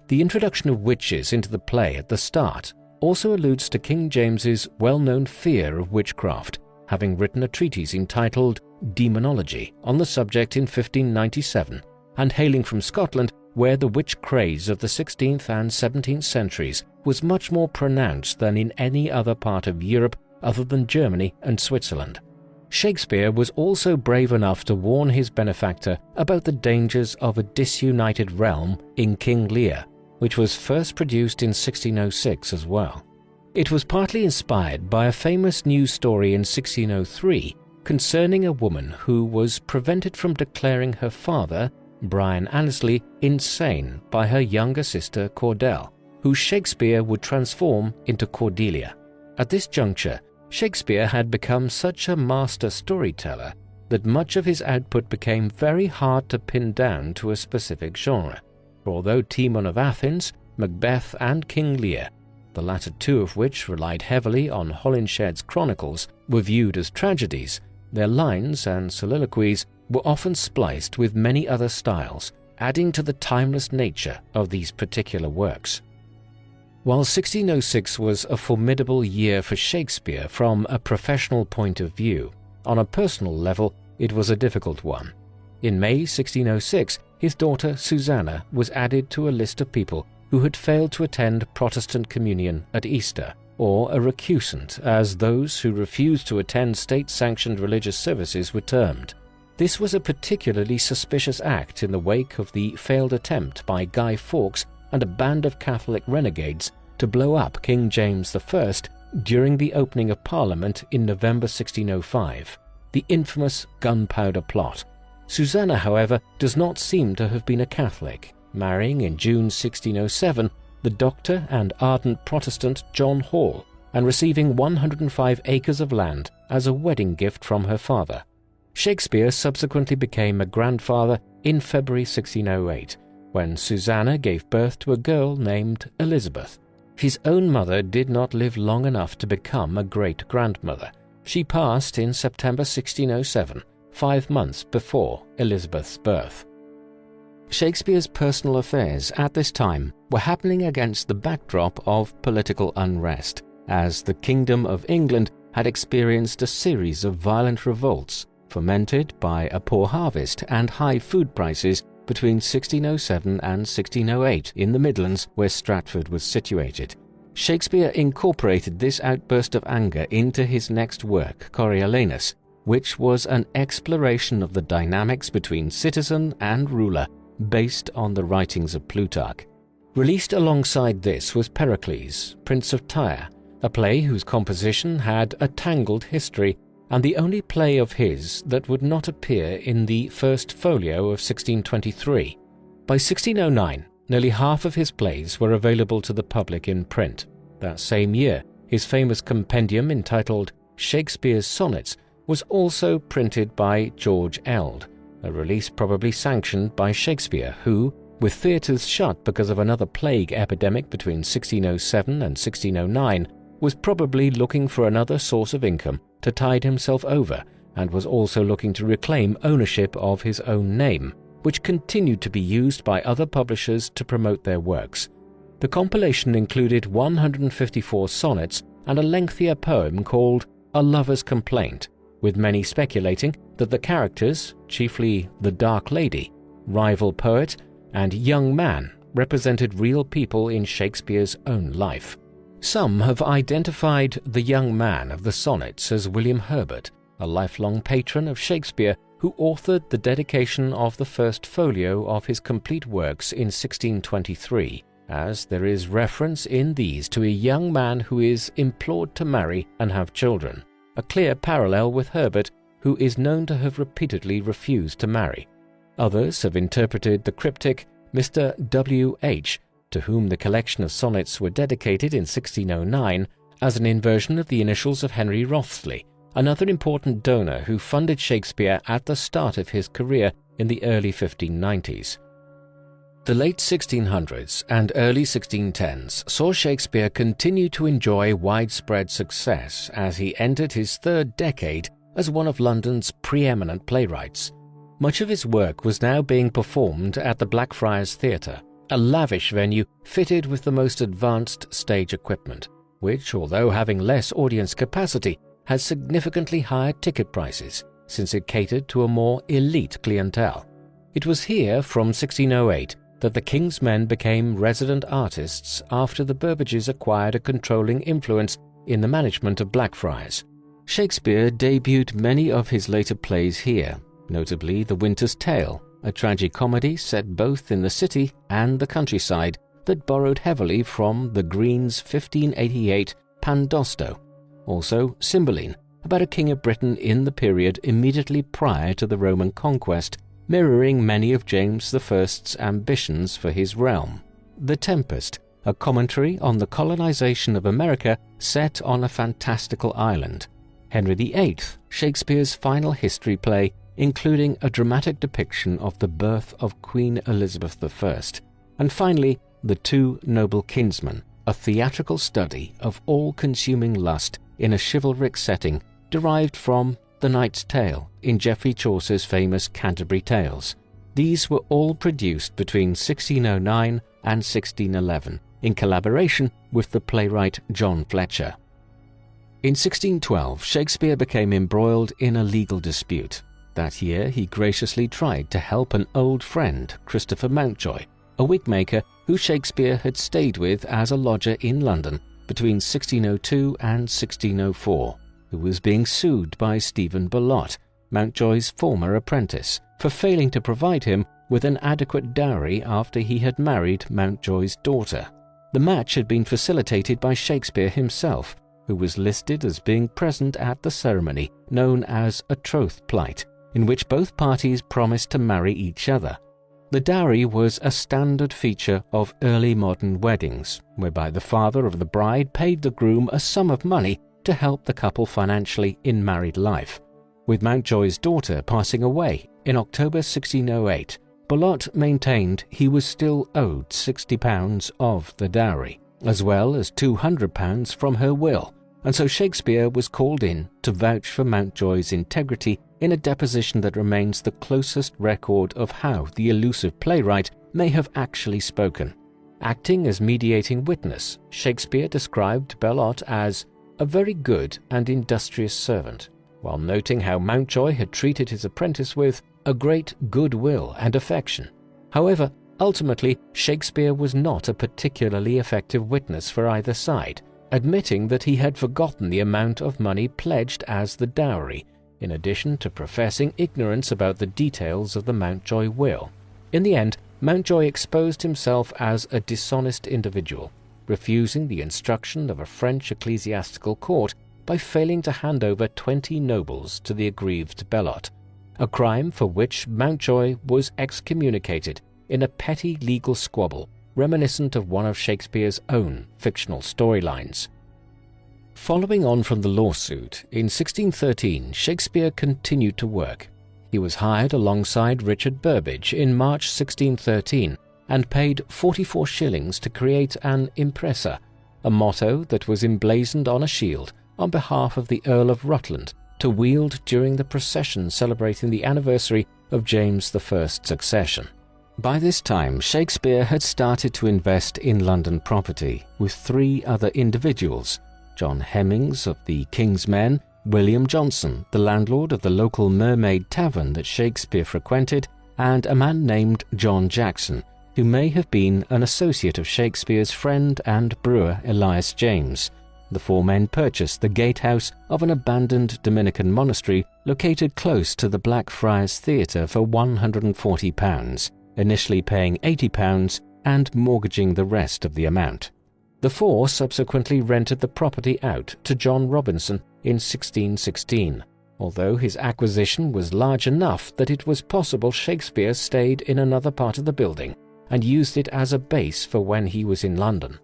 [SPEAKER 1] The introduction of witches into the play at the start also alludes to King James's well-known fear of witchcraft, having written a treatise entitled Demonology on the subject in 1597, and hailing from Scotland, where the witch craze of the 16th and 17th centuries was much more pronounced than in any other part of Europe other than Germany and Switzerland. Shakespeare was also brave enough to warn his benefactor about the dangers of a disunited realm in King Lear, which was first produced in 1606 as well. It was partly inspired by a famous news story in 1603 concerning a woman who was prevented from declaring her father, Brian Annesley, insane by her younger sister Cordell, who Shakespeare would transform into Cordelia. At this juncture, Shakespeare had become such a master storyteller that much of his output became very hard to pin down to a specific genre. For although Timon of Athens, Macbeth, and King Lear, the latter two of which relied heavily on Holinshed's chronicles, were viewed as tragedies, their lines and soliloquies were often spliced with many other styles, adding to the timeless nature of these particular works. While 1606 was a formidable year for Shakespeare from a professional point of view, on a personal level it was a difficult one. In May 1606, his daughter Susanna was added to a list of people who had failed to attend Protestant communion at Easter, or a recusant, as those who refused to attend state-sanctioned religious services were termed. This was a particularly suspicious act in the wake of the failed attempt by Guy Fawkes and a band of Catholic renegades to blow up King James I during the opening of Parliament in November 1605, the infamous Gunpowder Plot. Susanna, however, does not seem to have been a Catholic, marrying in June 1607 the doctor and ardent Protestant John Hall, and receiving 105 acres of land as a wedding gift from her father. Shakespeare subsequently became a grandfather in February 1608, when Susanna gave birth to a girl named Elizabeth. His own mother did not live long enough to become a great-grandmother. She passed in September 1607, 5 months before Elizabeth's birth. Shakespeare's personal affairs at this time were happening against the backdrop of political unrest, as the Kingdom of England had experienced a series of violent revolts, fomented by a poor harvest and high food prices between 1607 and 1608 in the Midlands, where Stratford was situated. Shakespeare incorporated this outburst of anger into his next work, Coriolanus, which was an exploration of the dynamics between citizen and ruler based on the writings of Plutarch. Released alongside this was Pericles, Prince of Tyre, a play whose composition had a tangled history, and the only play of his that would not appear in the first folio of 1623. By 1609, nearly half of his plays were available to the public in print. That same year, his famous compendium entitled Shakespeare's Sonnets was also printed by George Eld, a release probably sanctioned by Shakespeare, who, with theatres shut because of another plague epidemic between 1607 and 1609, was probably looking for another source of income to tide himself over, and was also looking to reclaim ownership of his own name, which continued to be used by other publishers to promote their works. The compilation included 154 sonnets and a lengthier poem called A Lover's Complaint, with many speculating that the characters, chiefly the Dark Lady, rival poet, and young man, represented real people in Shakespeare's own life. Some have identified the young man of the sonnets as William Herbert, a lifelong patron of Shakespeare who authored the dedication of the first folio of his complete works in 1623, as there is reference in these to a young man who is implored to marry and have children, a clear parallel with Herbert, who is known to have repeatedly refused to marry. Others have interpreted the cryptic Mr. W.H., to whom the collection of sonnets were dedicated in 1609, as an inversion of the initials of Henry Wriothesley, another important donor who funded Shakespeare at the start of his career in the early 1590s. The late 1600s and early 1610s saw Shakespeare continue to enjoy widespread success as he entered his third decade as one of London's preeminent playwrights. Much of his work was now being performed at the Blackfriars Theatre, a lavish venue fitted with the most advanced stage equipment, which, although having less audience capacity, has significantly higher ticket prices since it catered to a more elite clientele. It was here from 1608 that the King's Men became resident artists after the Burbages acquired a controlling influence in the management of Blackfriars. Shakespeare debuted many of his later plays here, notably The Winter's Tale, a tragicomedy set both in the city and the countryside that borrowed heavily from the Green's 1588 Pandosto. Also Cymbeline, about a king of Britain in the period immediately prior to the Roman conquest, mirroring many of James I's ambitions for his realm. The Tempest, a commentary on the colonization of America set on a fantastical island. Henry VIII, Shakespeare's final history play, including a dramatic depiction of the birth of Queen Elizabeth I. And finally, The Two Noble Kinsmen, a theatrical study of all-consuming lust in a chivalric setting derived from The Knight's Tale in Geoffrey Chaucer's famous Canterbury Tales. These were all produced between 1609 and 1611 in collaboration with the playwright John Fletcher. In 1612, Shakespeare became embroiled in a legal dispute. That year, he graciously tried to help an old friend, Christopher Mountjoy, a wigmaker who Shakespeare had stayed with as a lodger in London between 1602 and 1604, who was being sued by Stephen Bellott, Mountjoy's former apprentice, for failing to provide him with an adequate dowry after he had married Mountjoy's daughter. The match had been facilitated by Shakespeare himself, who was listed as being present at the ceremony known as a troth plight, in which both parties promised to marry each other. The dowry was a standard feature of early modern weddings, whereby the father of the bride paid the groom a sum of money to help the couple financially in married life. With Mountjoy's daughter passing away in October 1608, Bellotte maintained he was still owed £60 of the dowry, as well as £200 from her will, and so Shakespeare was called in to vouch for Mountjoy's integrity in a deposition that remains the closest record of how the elusive playwright may have actually spoken. Acting as mediating witness, Shakespeare described Bellotte as a very good and industrious servant, while noting how Mountjoy had treated his apprentice with a great goodwill and affection. However, ultimately, Shakespeare was not a particularly effective witness for either side, admitting that he had forgotten the amount of money pledged as the dowry, in addition to professing ignorance about the details of the Mountjoy will. In the end, Mountjoy exposed himself as a dishonest individual, refusing the instruction of a French ecclesiastical court by failing to hand over 20 nobles to the aggrieved Bellotte, a crime for which Mountjoy was excommunicated in a petty legal squabble reminiscent of one of Shakespeare's own fictional storylines. Following on from the lawsuit, in 1613 Shakespeare continued to work. He was hired alongside Richard Burbage in March 1613 and paid 44 shillings to create an impressa, a motto that was emblazoned on a shield on behalf of the Earl of Rutland to wield during the procession celebrating the anniversary of James I's succession. By this time, Shakespeare had started to invest in London property with 3 other individuals: John Hemmings of the King's Men, William Johnson, the landlord of the local Mermaid Tavern that Shakespeare frequented, and a man named John Jackson, who may have been an associate of Shakespeare's friend and brewer Elias James. The 4 men purchased the gatehouse of an abandoned Dominican monastery located close to the Blackfriars Theatre for £140, initially paying £80 and mortgaging the rest of the amount. The 4 subsequently rented the property out to John Robinson in 1616, although his acquisition was large enough that it was possible Shakespeare stayed in another part of the building and used it as a base for when he was in London.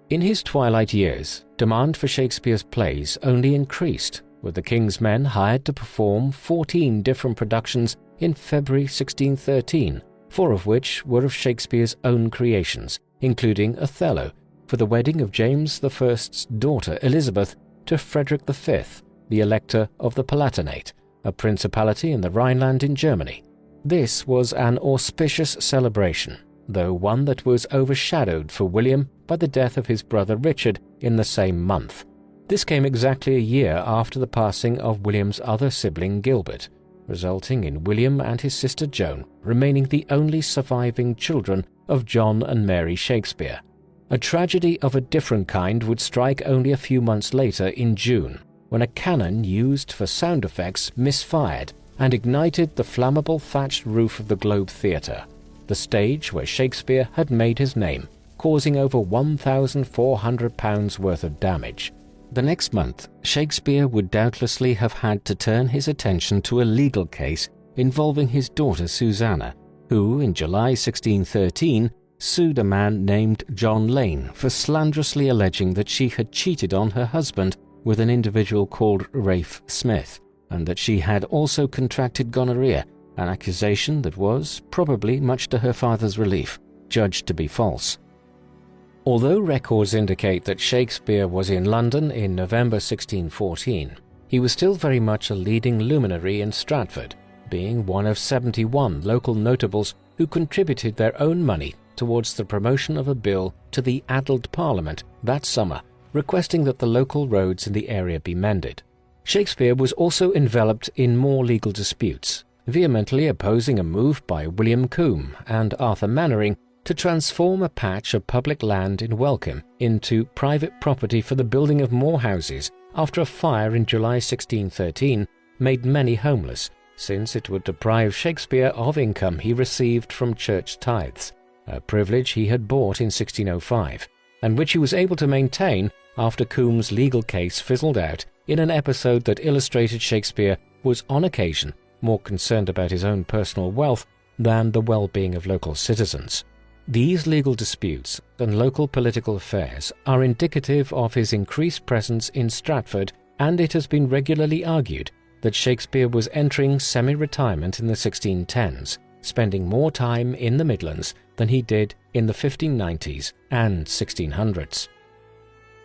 [SPEAKER 1] In his twilight years, demand for Shakespeare's plays only increased, with the King's Men hired to perform 14 different productions in February 1613, 4 of which were of Shakespeare's own creations, including Othello, for the wedding of James I's daughter Elizabeth to Frederick V, the Elector of the Palatinate, a principality in the Rhineland in Germany. This was an auspicious celebration, though one that was overshadowed for William by the death of his brother Richard in the same month. This came exactly a year after the passing of William's other sibling Gilbert, resulting in William and his sister Joan remaining the only surviving children of John and Mary Shakespeare. A tragedy of a different kind would strike only a few months later in June, when a cannon used for sound effects misfired and ignited the flammable thatched roof of the Globe Theatre, the stage where Shakespeare had made his name, causing over £1,400 worth of damage. The next month, Shakespeare would doubtlessly have had to turn his attention to a legal case involving his daughter Susanna, who in July 1613 sued a man named John Lane for slanderously alleging that she had cheated on her husband with an individual called Rafe Smith, and that she had also contracted gonorrhea, an accusation that was, probably much to her father's relief, judged to be false. Although records indicate that Shakespeare was in London in November 1614, he was still very much a leading luminary in Stratford, being one of 71 local notables who contributed their own money towards the promotion of a bill to the Addled Parliament that summer, requesting that the local roads in the area be mended. Shakespeare was also enveloped in more legal disputes, vehemently opposing a move by William Combe and Arthur Mannering to transform a patch of public land in Welcombe into private property for the building of more houses after a fire in July 1613 made many homeless, since it would deprive Shakespeare of income he received from church tithes, a privilege he had bought in 1605, and which he was able to maintain after Combe's legal case fizzled out in an episode that illustrated Shakespeare was on occasion more concerned about his own personal wealth than the well-being of local citizens. These legal disputes and local political affairs are indicative of his increased presence in Stratford, and it has been regularly argued that Shakespeare was entering semi-retirement in the 1610s, spending more time in the Midlands than he did in the 1590s and 1600s.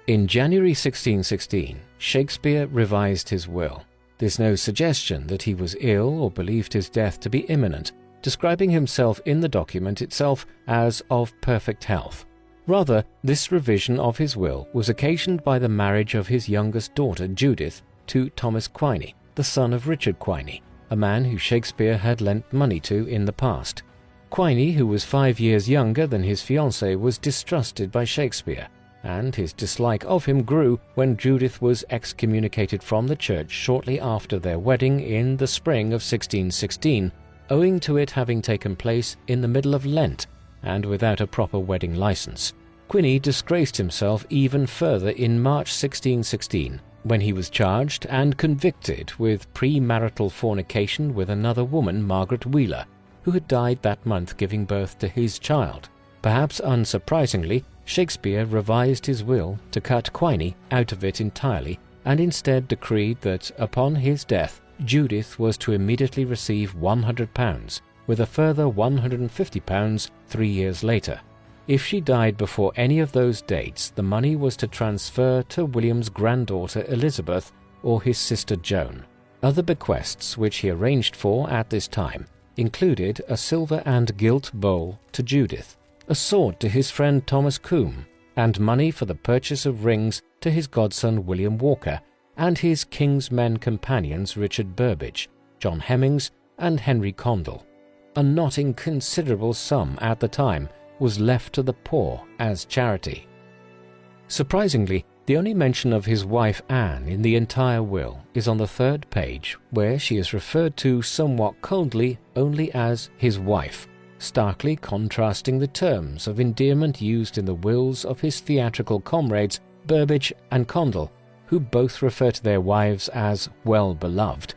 [SPEAKER 1] In January 1616, Shakespeare revised his will. There's no suggestion that he was ill or believed his death to be imminent, describing himself in the document itself as of perfect health. Rather, this revision of his will was occasioned by the marriage of his youngest daughter Judith to Thomas Quiney, the son of Richard Quiney, a man who Shakespeare had lent money to in the past. Quiney, who was 5 years younger than his fiancée, was distrusted by Shakespeare, and his dislike of him grew when Judith was excommunicated from the church shortly after their wedding in the spring of 1616, owing to it having taken place in the middle of Lent and without a proper wedding license. Quiney disgraced himself even further in March 1616, when he was charged and convicted with premarital fornication with another woman, Margaret Wheeler, who had died that month giving birth to his child. Perhaps unsurprisingly, Shakespeare revised his will to cut Quiney out of it entirely and instead decreed that upon his death, Judith was to immediately receive £100, with a further £150 3 years later. If she died before any of those dates, the money was to transfer to William's granddaughter Elizabeth or his sister Joan. Other bequests which he arranged for at this time included a silver and gilt bowl to Judith, a sword to his friend Thomas Combe, and money for the purchase of rings to his godson William Walker and his King's Men companions Richard Burbage, John Hemmings, and Henry Condell. A not inconsiderable sum at the time was left to the poor as charity. Surprisingly, the only mention of his wife Anne in the entire will is on the 3rd page, where she is referred to somewhat coldly only as his wife, starkly contrasting the terms of endearment used in the wills of his theatrical comrades Burbage and Condell, who both refer to their wives as well-beloved.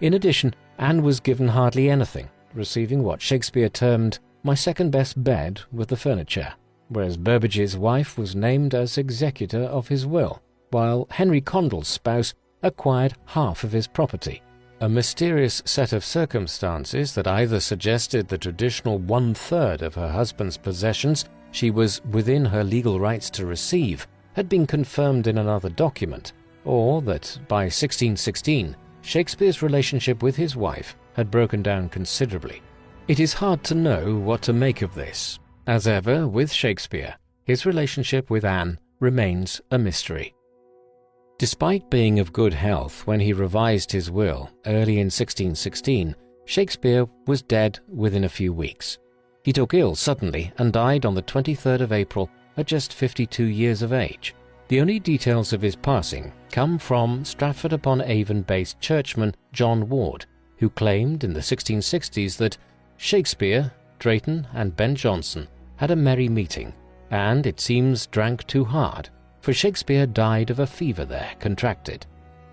[SPEAKER 1] In addition, Anne was given hardly anything, receiving what Shakespeare termed "my second-best bed with the furniture," whereas Burbage's wife was named as executor of his will, while Henry Condell's spouse acquired half of his property. A mysterious set of circumstances that either suggested the traditional 1/3 of her husband's possessions she was within her legal rights to receive had been confirmed in another document, or that by 1616 Shakespeare's relationship with his wife had broken down considerably. It is hard to know what to make of this. As ever with Shakespeare, his relationship with Anne remains a mystery. Despite being of good health when he revised his will early in 1616, Shakespeare was dead within a few weeks. He took ill suddenly and died on the 23rd of April at just 52 years of age. The only details of his passing come from Stratford-upon-Avon-based churchman John Ward, who claimed in the 1660s that Shakespeare, Drayton, and Ben Jonson had a merry meeting, and it seems drank too hard, for Shakespeare died of a fever there contracted.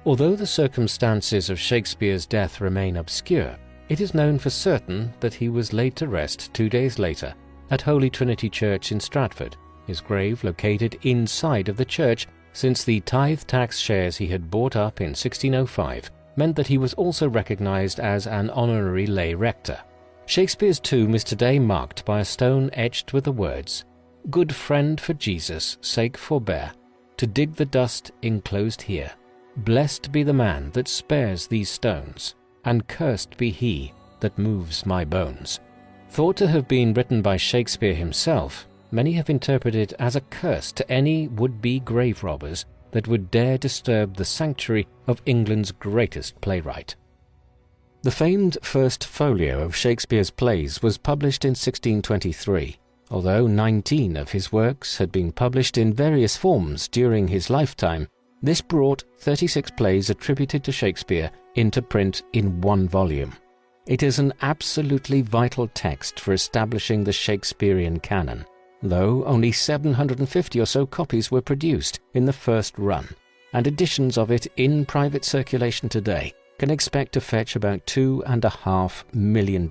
[SPEAKER 1] Although the circumstances of Shakespeare's death remain obscure, it is known for certain that he was laid to rest 2 days later at Holy Trinity Church in Stratford, his grave located inside of the church, since the tithe tax shares he had bought up in 1605 meant that he was also recognized as an honorary lay rector. Shakespeare's tomb is today marked by a stone etched with the words, "Good friend, for Jesus' sake forbear, to dig the dust enclosed here. Blessed be the man that spares these stones, and cursed be he that moves my bones." Thought to have been written by Shakespeare himself, many have interpreted it as a curse to any would-be grave robbers that would dare disturb the sanctuary of England's greatest playwright. The famed first folio of Shakespeare's plays was published in 1623. Although 19 of his works had been published in various forms during his lifetime, this brought 36 plays attributed to Shakespeare into print in one volume. It is an absolutely vital text for establishing the Shakespearean canon, though only 750 or so copies were produced in the first run, and editions of it in private circulation today can expect to fetch about $2.5 million.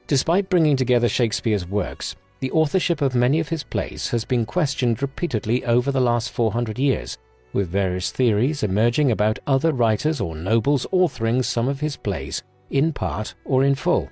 [SPEAKER 1] Despite bringing together Shakespeare's works, the authorship of many of his plays has been questioned repeatedly over the last 400 years, with various theories emerging about other writers or nobles authoring some of his plays, in part or in full.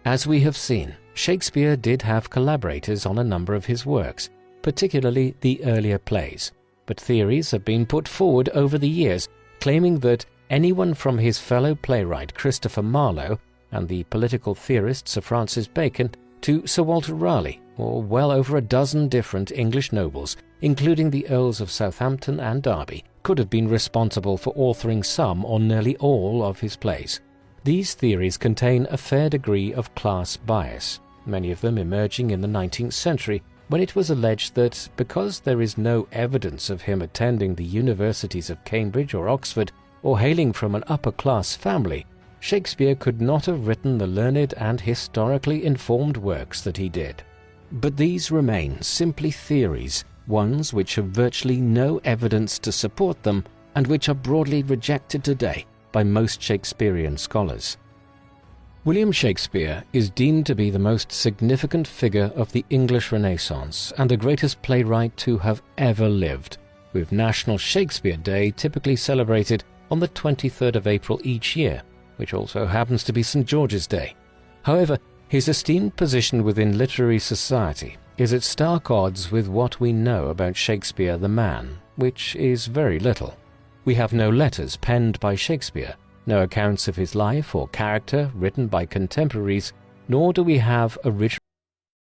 [SPEAKER 1] As we have seen, Shakespeare did have collaborators on a number of his works, particularly the earlier plays, but theories have been put forward over the years claiming that anyone from his fellow playwright Christopher Marlowe and the political theorist Sir Francis Bacon to Sir Walter Raleigh, or well over a dozen different English nobles, including the Earls of Southampton and Derby, could have been responsible for authoring some or nearly all of his plays. These theories contain a fair degree of class bias, many of them emerging in the 19th century, when it was alleged that because there is no evidence of him attending the universities of Cambridge or Oxford, or hailing from an upper-class family, Shakespeare could not have written the learned and historically informed works that he did. But these remain simply theories, ones which have virtually no evidence to support them and which are broadly rejected today by most Shakespearean scholars. William Shakespeare is deemed to be the most significant figure of the English Renaissance and the greatest playwright to have ever lived, with National Shakespeare Day typically celebrated on the 23rd of April each year, which also happens to be St. George's Day. However, his esteemed position within literary society is at stark odds with what we know about Shakespeare the man, which is very little. We have no letters penned by Shakespeare, no accounts of his life or character written by contemporaries, nor do we have original